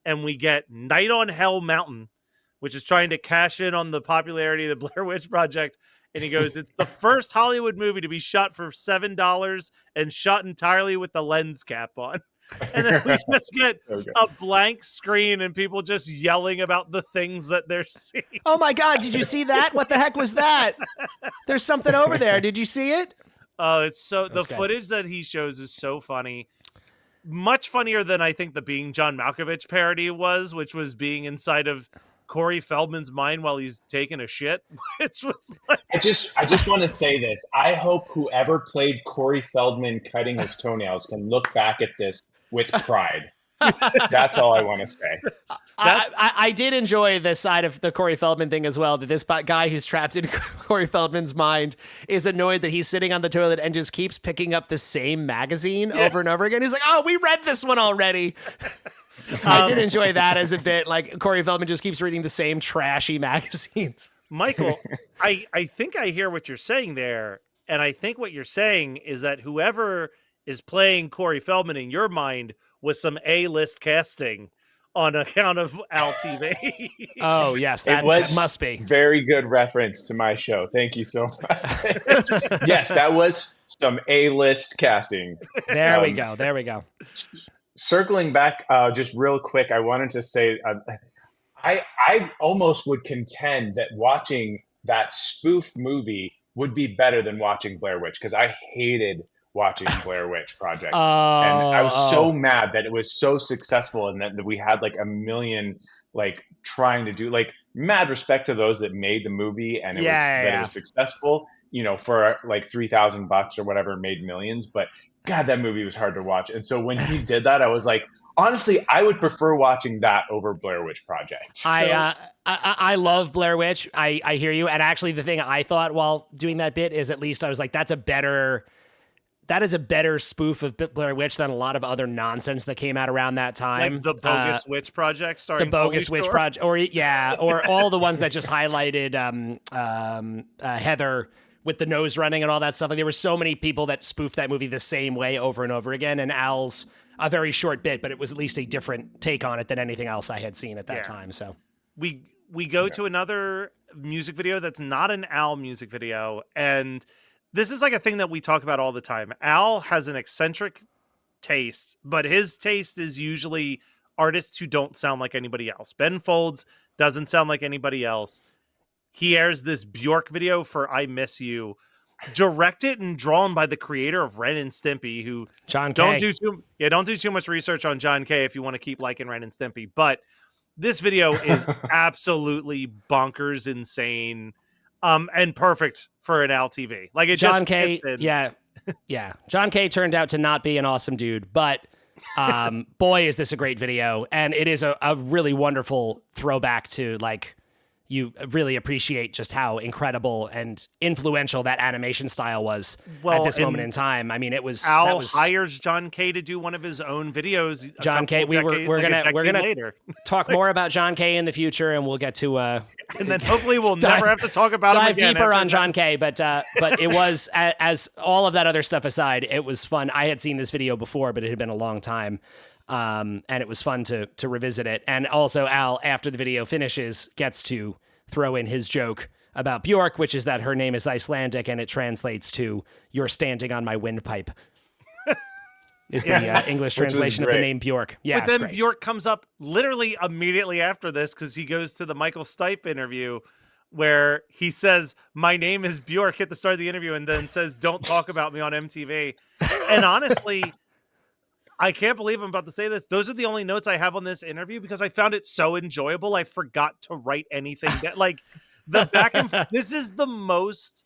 And we get Night on Hell Mountain, which is trying to cash in on the popularity of the Blair Witch Project. And he goes, it's the first Hollywood movie to be shot for $7 and shot entirely with the lens cap on. And then we just get a blank screen and people just yelling about the things that they're seeing. Oh my God, did you see that? What the heck was that? There's something over there. Did you see it? Oh, it's so the footage that he shows is so funny. Much funnier than I think the Being John Malkovich parody was, which was being inside of Corey Feldman's mind while he's taking a shit, which was like... I just want to say this. I hope whoever played Corey Feldman cutting his toenails can look back at this with pride. That's all I want to say. I did enjoy the side of the Corey Feldman thing as well, that this guy who's trapped in Corey Feldman's mind is annoyed that he's sitting on the toilet and just keeps picking up the same magazine over and over again. He's like, "Oh, we read this one already." I did enjoy that as a bit. Like Corey Feldman just keeps reading the same trashy magazines. Michael, I think I hear what you're saying there. And I think what you're saying is that whoever is playing Corey Feldman in your mind was some A-list casting on account of Al TV. Oh, yes, that must be. Very good reference to my show. Thank you so much. Yes, that was some A-list casting. There we go. Circling back just real quick, I wanted to say I almost would contend that watching that spoof movie would be better than watching Blair Witch, because I hated watching Blair Witch Project. And I was so mad that it was so successful and that we had like a million like trying to do, like, mad respect to those that made the movie and it was successful, you know, for like $3,000 or whatever, made millions. But God, that movie was hard to watch. And so when he did that, I was like, honestly, I would prefer watching that over Blair Witch Project. So, I love Blair Witch. I hear you. And actually the thing I thought while doing that bit is, at least I was like, that is a better spoof of Blair Witch than a lot of other nonsense that came out around that time. Like the Bogus Witch Project, starring the Bogus Witch Project, or all the ones that just highlighted Heather with the nose running and all that stuff. Like, there were so many people that spoofed that movie the same way over and over again. And Al's a very short bit, but it was at least a different take on it than anything else I had seen at that time. So we go to another music video that's not an Al music video, and this is like a thing that we talk about all the time. Al has an eccentric taste, but his taste is usually artists who don't sound like anybody else. Ben Folds doesn't sound like anybody else. He airs this Bjork video for I Miss You, directed and drawn by the creator of Ren and Stimpy, who John don't K. do too much research on John K if you want to keep liking Ren and Stimpy. But this video is absolutely bonkers insane, and perfect for an Al TV. Like it John just K. fits in. Yeah. John K. turned out to not be an awesome dude, but boy, is this a great video, and it is a really wonderful throwback to like. You really appreciate just how incredible and influential that animation style was at this moment in time. I mean, it was Al hires John K to do one of his own videos. John K. We're gonna talk more about John K in the future, and we'll get to and then hopefully we'll never have to talk about him again. Dive deeper on John K. But it was as all of that other stuff aside, it was fun. I had seen this video before, but it had been a long time. And it was fun to revisit it. And also Al, after the video finishes, gets to throw in his joke about Bjork, which is that her name is Icelandic and it translates to "you're standing on my windpipe." Is the English translation of the name Bjork. Yeah, but then Bjork comes up literally immediately after this because he goes to the Michael Stipe interview where he says, "My name is Bjork" at the start of the interview, and then says, "Don't talk about me on MTV." And honestly, I can't believe I'm about to say this. Those are the only notes I have on this interview because I found it so enjoyable. I forgot to write anything that, like, the back and forth. This is the most,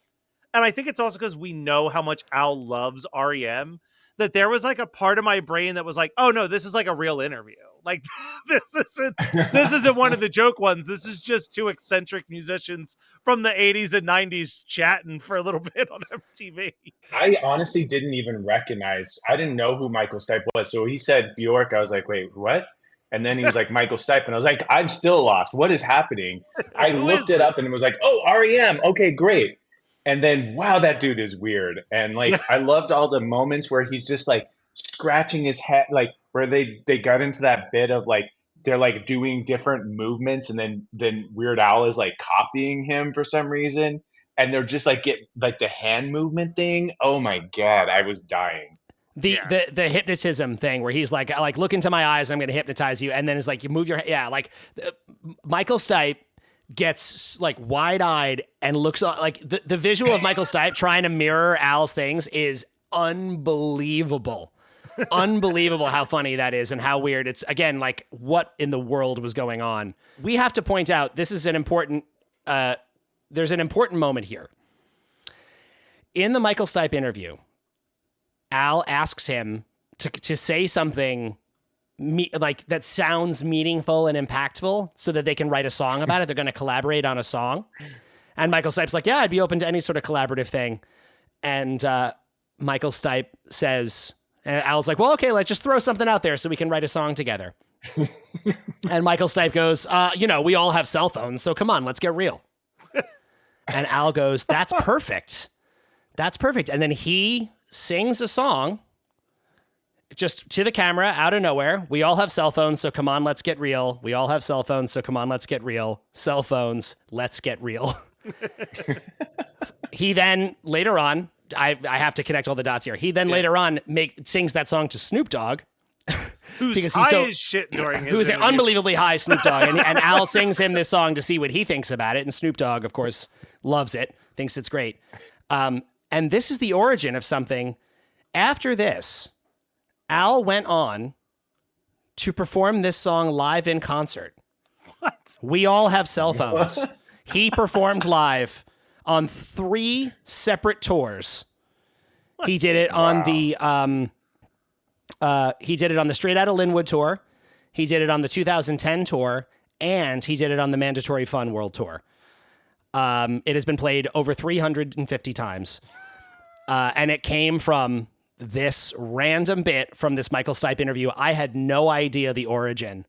and I think it's also because we know how much Al loves REM, that there was like a part of my brain that was like, oh no, this is like a real interview. Like this isn't one of the joke ones. This is just two eccentric musicians from the 80s and 90s chatting for a little bit on MTV. I honestly didn't even recognize. I didn't know who Michael Stipe was. So he said Bjork. I was like, wait, what? And then he was like Michael Stipe, and I was like, I'm still lost. What is happening? I looked it up and it was like, oh, REM. Okay, great. And then, wow, that dude is weird. And like, I loved all the moments where he's just like scratching his head, like where they got into that bit of like, they're like doing different movements, and then Weird Al is like copying him for some reason. And they're just like get like the hand movement thing. Oh my God, I was dying. The hypnotism thing where he's like look into my eyes, I'm going to hypnotize you. And then it's like, you move your, like Michael Stipe gets like wide-eyed and looks like the visual of Michael Stipe trying to mirror Al's things is unbelievable. Unbelievable how funny that is and how weird. It's, again, like, what in the world was going on? We have to point out, this is an important, there's an important moment here. In the Michael Stipe interview, Al asks him to say something like that sounds meaningful and impactful so that they can write a song about it. They're going to collaborate on a song. And Michael Stipe's like, yeah, I'd be open to any sort of collaborative thing. And Michael Stipe says, and Al's like, well, okay, let's just throw something out there so we can write a song together. And Michael Stipe goes, we all have cell phones, so come on, let's get real. And Al goes, that's perfect. That's perfect. And then he sings a song just to the camera out of nowhere. We all have cell phones, so come on, let's get real. We all have cell phones, so come on, let's get real. Cell phones, let's get real. He then later on, I have to connect all the dots here. He then later on sings that song to Snoop Dogg. Who's because he's high as shit during his who's an unbelievably high Snoop Dogg. And Al sings him this song to see what he thinks about it. And Snoop Dogg, of course, loves it, thinks it's great. And this is the origin of something. After this, Al went on to perform this song live in concert. What? We all have cell phones. He performed live on 3 separate tours. What? He did it on the Straight Outta Linwood tour. He did it on the 2010 tour, and he did it on the Mandatory Fun World Tour. It has been played over 350 times. And it came from this random bit from this Michael Stipe interview. I had no idea the origin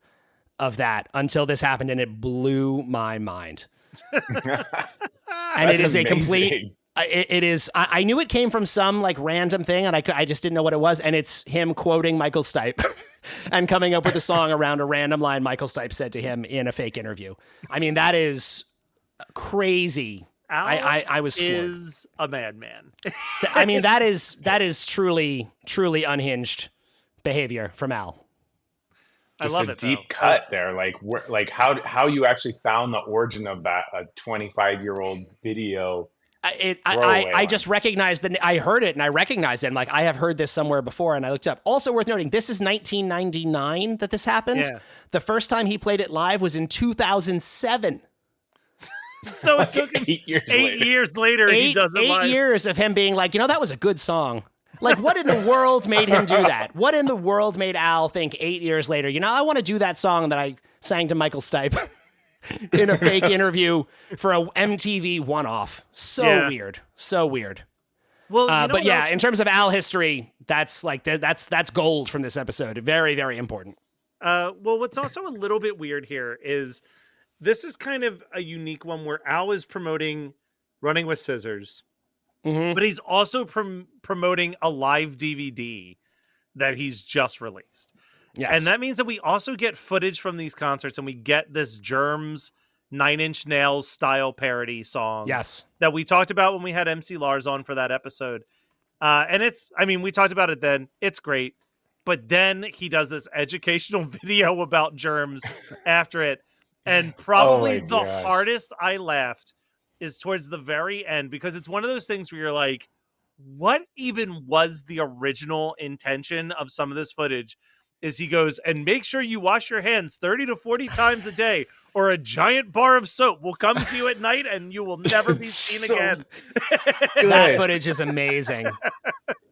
of that until this happened, and it blew my mind. And it is amazing. A complete, it is, I knew it came from some like random thing, and I just didn't know what it was. And it's him quoting Michael Stipe and coming up with a song around a random line Michael Stipe said to him in a fake interview. I mean, that is crazy. I was is a madman. I mean, that is truly unhinged behavior from Al. Just I love a it, deep though. cut there, like how you actually found the origin of that, a 25-year-old video I just recognized I heard it and I recognized it. I'm like, I have heard this somewhere before, and I looked up. Also worth noting, this is 1999 that this happened. Yeah. The first time he played it live was in 2007. So it took him 8 years later. He does it live. 8 years of him being like, that was a good song. Like, what in the world made him do that? What in the world made Al think 8 years later, I want to do that song that I sang to Michael Stipe in a fake interview for a MTV one-off? So weird. So weird. Well, but yeah, in terms of Al history, that's gold from this episode. Very, very important. Well, what's also a little bit weird here is this is kind of a unique one where Al is promoting Running with Scissors, but he's also promoting a live DVD that he's just released. Yes. And that means that we also get footage from these concerts, and we get this Germs 9 Inch Nails style parody song. Yes. That we talked about when we had MC Lars on for that episode. And we talked about it then. It's great. But then he does this educational video about germs after it. And probably the hardest I laughed is towards the very end, because it's one of those things where you're like, what even was the original intention of some of this footage? Is he goes, and make sure you wash your hands 30 to 40 times a day, or a giant bar of soap will come to you at night and you will never be seen again. That footage is amazing. And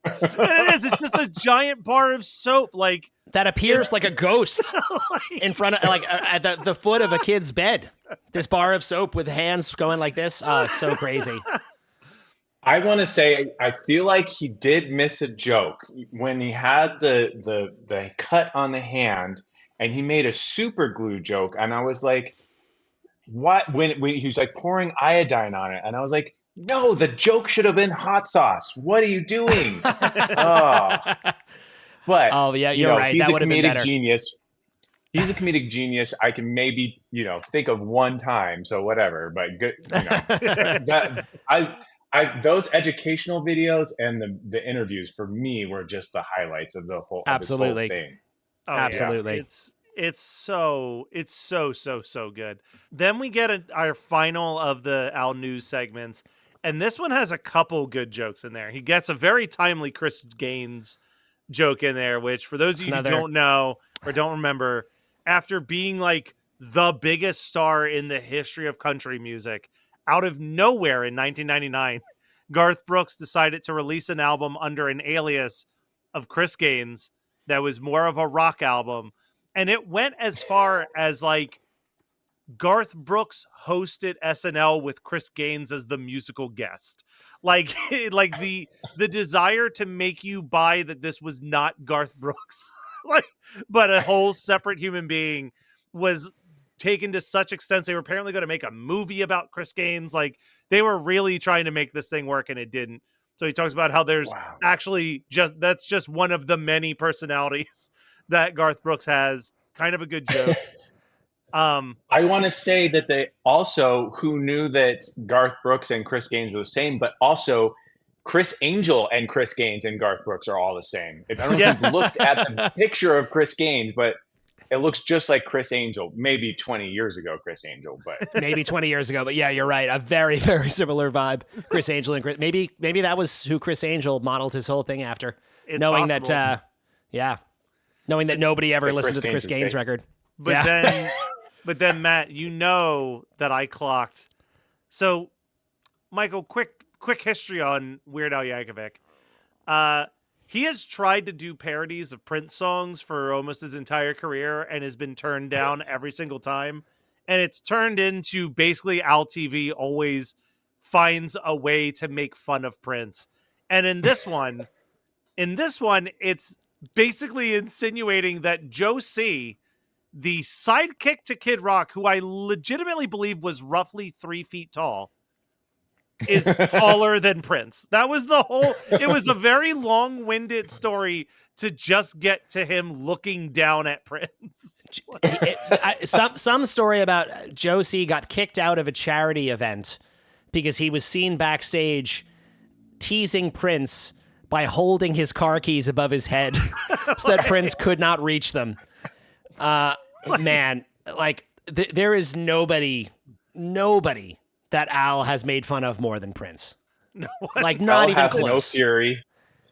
it is. It's just a giant bar of soap, like that appears like a ghost in front of, at the foot of a kid's bed. This bar of soap with hands going like this. Oh, so crazy. I want to say, I feel like he did miss a joke when he had the cut on the hand, and he made a super glue joke, and I was like, what? When he was like pouring iodine on it, and I was like, no, the joke should have been hot sauce. What are you doing? But yeah, you're right. He's that a would have been better. comedic genius. He's a comedic genius. I can maybe think of one time, so whatever. But good, those educational videos and the interviews for me were just the highlights of the whole Absolutely. Of this whole thing. Oh, Absolutely. Yeah. It's so good. Then we get our final of the Al News segments, and this one has a couple good jokes in there. He gets a very timely Chris Gaines joke in there, which for those of you who don't know or don't remember, after being like the biggest star in the history of country music, out of nowhere in 1999, Garth Brooks decided to release an album under an alias of Chris Gaines that was more of a rock album. And it went as far as like Garth Brooks hosted SNL with Chris Gaines as the musical guest. Like the desire to make you buy that this was not Garth Brooks, but a whole separate human being was taken to such extent. They were apparently going to make a movie about Chris Gaines. Like, they were really trying to make this thing work, and it didn't. So he talks about how there's actually that's just one of the many personalities that Garth Brooks has. Kind of a good joke. I want to say that they also, who knew that Garth Brooks and Chris Gaines were the same, but also Chris Angel and Chris Gaines and Garth Brooks are all the same. I don't know if you've looked at the picture of Chris Gaines, but it looks just like Chris Angel. Maybe 20 years ago, Chris Angel, but maybe 20 years ago. But yeah, you're right. A very, very similar vibe. Chris Angel and Chris. Maybe that was who Chris Angel modeled his whole thing after. It's knowing possible. that, knowing that nobody ever listened to the Chris Gaines record. But then Matt, that I clocked. So, Michael, quick history on Weird Al Yankovic. He has tried to do parodies of Prince songs for almost his entire career and has been turned down every single time. And it's turned into basically Al TV always finds a way to make fun of Prince. And in this one, it's basically insinuating that Joe C., the sidekick to Kid Rock, who I legitimately believe was roughly 3 feet tall, is taller than Prince. That was it was a very long-winded story to just get to him looking down at Prince. Some story about Joe C. got kicked out of a charity event because he was seen backstage teasing Prince by holding his car keys above his head so that Prince could not reach them. Man, there is nobody that Al has made fun of more than Prince. No, like not Hell even hath close. no fury.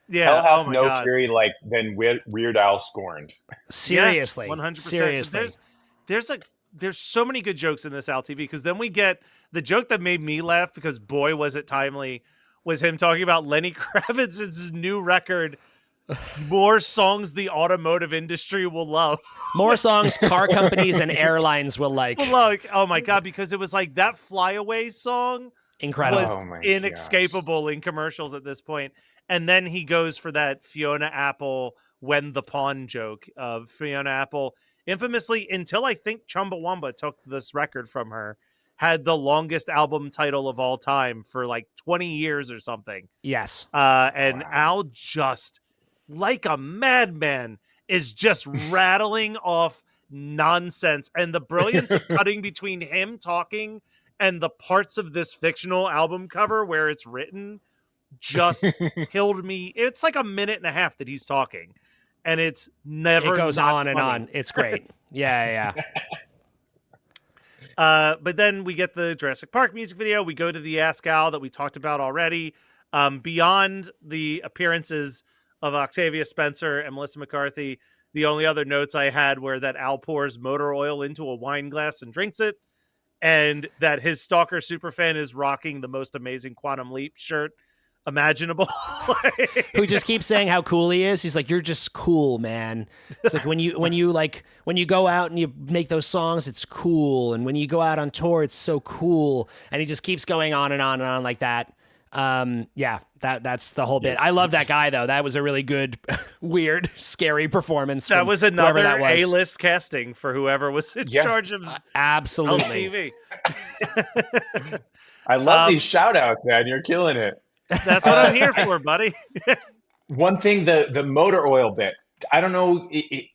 Yeah. Hell hath Oh my no God. fury like than Weird Al scorned. Seriously. 100%. Seriously. There's so many good jokes in this Al TV, because then we get the joke that made me laugh, because boy was it timely, was him talking about Lenny Kravitz's new record, more songs the automotive industry will love. More songs car companies and airlines will like. Like, oh my God, because it was like that Flyaway song Incredible. was Oh my inescapable in commercials at this point. And then he goes for that Fiona Apple when the pawn joke of Fiona Apple, infamously, until I think Chumbawamba took this record from her, had the longest album title of all time for like 20 years or something. Yes. And Al, just like a madman, is just rattling off nonsense. And the brilliance of cutting between him talking and the parts of this fictional album cover where it's written just killed me. It's like a minute and a half that he's talking, and it's never. It goes not on and funny. on. It's great. Yeah. But then we get the Jurassic Park music video. We go to the Ask Al that we talked about already. Beyond the appearances of Octavia Spencer and Melissa McCarthy, the only other notes I had were that Al pours motor oil into a wine glass and drinks it, and that his stalker superfan is rocking the most amazing Quantum Leap shirt imaginable. Who just keeps saying how cool he is. He's like, you're just cool, man. It's like when you go out and you make those songs, it's cool. And when you go out on tour, it's so cool. And he just keeps going on and on and on like that. That's the whole bit. I love that guy though. That was a really good, weird, scary performance. That was another that was. A-list casting for whoever was in charge of absolutely. TV. I love these shout outs, man. You're killing it. That's what I'm here for, buddy. One thing, the motor oil bit. I don't know.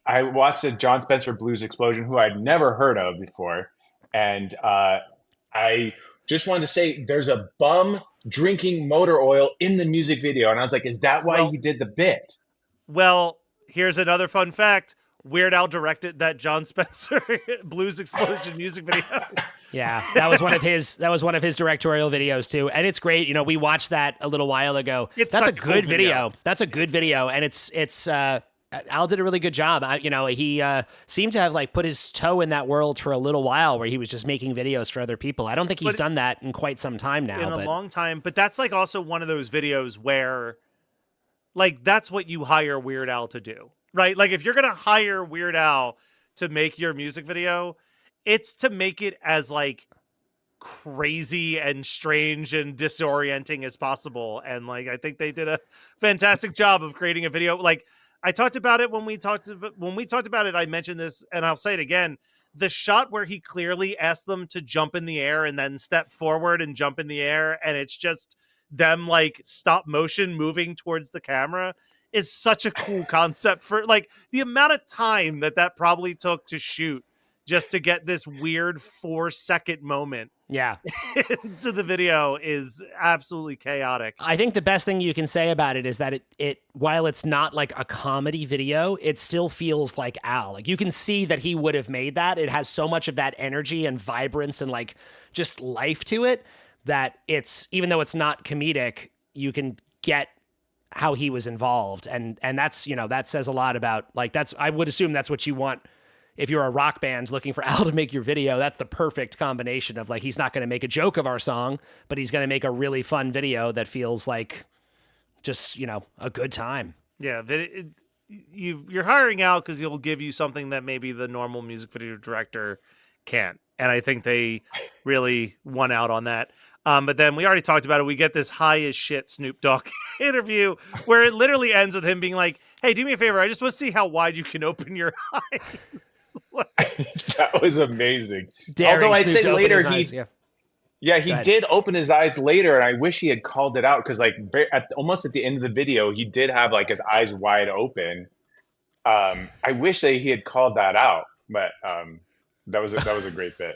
I watched a John Spencer Blues Explosion, who I'd never heard of before, and I just wanted to say there's a bum drinking motor oil in the music video, and I was like, is that why he did the bit? Well, here's another fun fact. Weird Al directed that John Spencer Blues Explosion music video. Yeah, that was one of his directorial videos too, and it's great. You know, we watched that a little while ago. That's a good video. That's a good video, and it's Al did a really good job. He seemed to have like put his toe in that world for a little while, where he was just making videos for other people. I don't think he's done that in quite some time now. In a long time, but that's like also one of those videos where, like, that's what you hire Weird Al to do, right? Like, if you're gonna hire Weird Al to make your music video, it's to make it as like crazy and strange and disorienting as possible. And like, I think they did a fantastic job of creating a video. Like, I talked about it when we talked about it. I mentioned this, and I'll say it again. The shot where he clearly asked them to jump in the air and then step forward and jump in the air, and it's just them like stop motion moving towards the camera, is such a cool concept for like the amount of time that probably took to shoot just to get this weird 4-second moment. Yeah. into the video is absolutely chaotic. I think the best thing you can say about it is that it while it's not like a comedy video, it still feels like Al. Like, you can see that he would have made that. It has so much of that energy and vibrance and like just life to it that it's, even though it's not comedic, you can get how he was involved. And that's, that says a lot about like, I would assume that's what you want. If you're a rock band looking for Al to make your video, that's the perfect combination of like, he's not going to make a joke of our song, but he's going to make a really fun video that feels like just, a good time. Yeah. You're hiring Al because he'll give you something that maybe the normal music video director can't. And I think they really won out on that. But then we already talked about it. We get this high as shit Snoop Dogg interview where it literally ends with him being like, hey, do me a favor. I just want to see how wide you can open your eyes. That was amazing. Daring Although I'd Snoop say to later open his eyes, he did open his eyes later, and I wish he had called it out because like almost at the end of the video, he ddid have like his eyes wide open. I wish that he had called that out, but that was a great bit.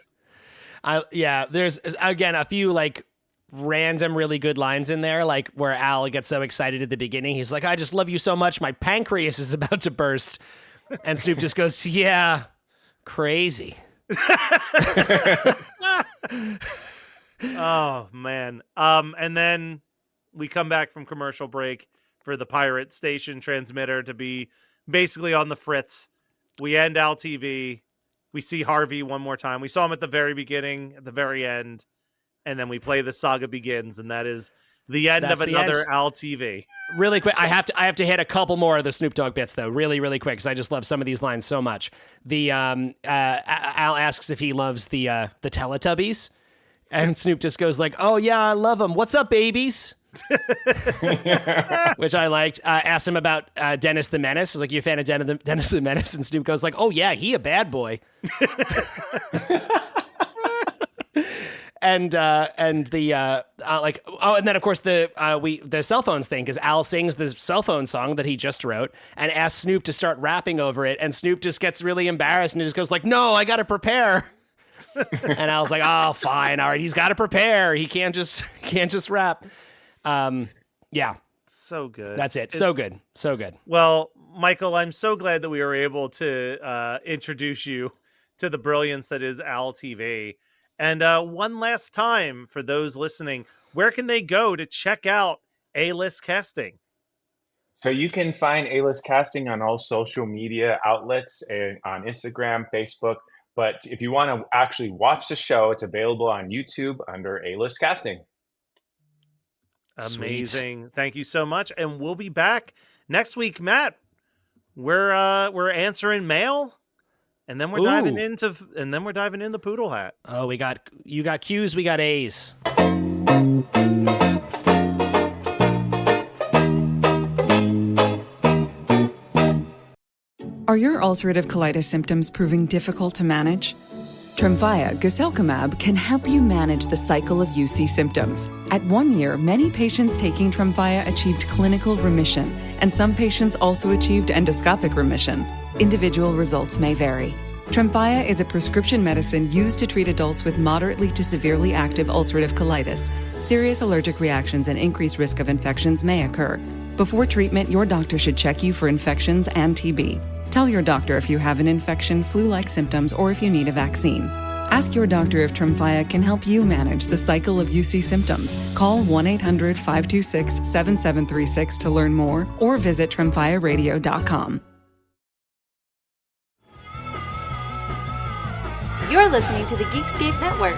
There's again a few like random really good lines in there, like where Al gets so excited at the beginning. He's like, I just love you so much, my pancreas is about to burst. And Snoop just goes, yeah, crazy. Oh man. And then we come back from commercial break for the pirate station transmitter to be basically on the fritz. We end Al TV. We see Harvey one more time. We saw him at the very beginning, at the very end, and then we play The Saga Begins, and that is the end That's of the another end. Al TV. Really quick, I have to hit a couple more of the Snoop Dogg bits though, really quick, because I just love some of these lines so much. The Al asks if he loves the Teletubbies, and Snoop just goes like, "Oh yeah, I love them. What's up, babies?" Which I liked. Asked him about Dennis the Menace. I was like, "You a fan of Dennis the Menace?" And Snoop goes like, "Oh yeah, he a bad boy." And the and then of course the cell phones thing, because Al sings the cell phone song that he just wrote and asks Snoop to start rapping over it, and Snoop just gets really embarrassed and he just goes like, "No, I got to prepare." And Al's like, "Oh, fine, all right, he's got to prepare. He can't just rap." Yeah, so good. That's it. So good. Well, Michael, I'm so glad that we were able to introduce you to the brilliance that is Al TV. And one last time for those listening, where can they go to check out A-List Casting? So you can find A-List Casting on all social media outlets and on Instagram, Facebook. But if you want to actually watch the show, it's available on YouTube under A-List Casting. Amazing. Sweet. Thank you so much. And we'll be back next week, Matt. We're answering mail. And then we're diving into Poodle Hat. Oh, you got Q's, we got A's. Are your ulcerative colitis symptoms proving difficult to manage? Tremfya guselkumab can help you manage the cycle of UC symptoms. At 1 year, many patients taking Tremfya achieved clinical remission, and some patients also achieved endoscopic remission. Individual results may vary. Tremfya is a prescription medicine used to treat adults with moderately to severely active ulcerative colitis. Serious allergic reactions and increased risk of infections may occur. Before treatment, your doctor should check you for infections and TB. Tell your doctor if you have an infection, flu-like symptoms, or if you need a vaccine. Ask your doctor if Tremfya can help you manage the cycle of UC symptoms. Call 1-800-526-7736 to learn more, or visit tremfyaradio.com. You're listening to the Geekscape Network.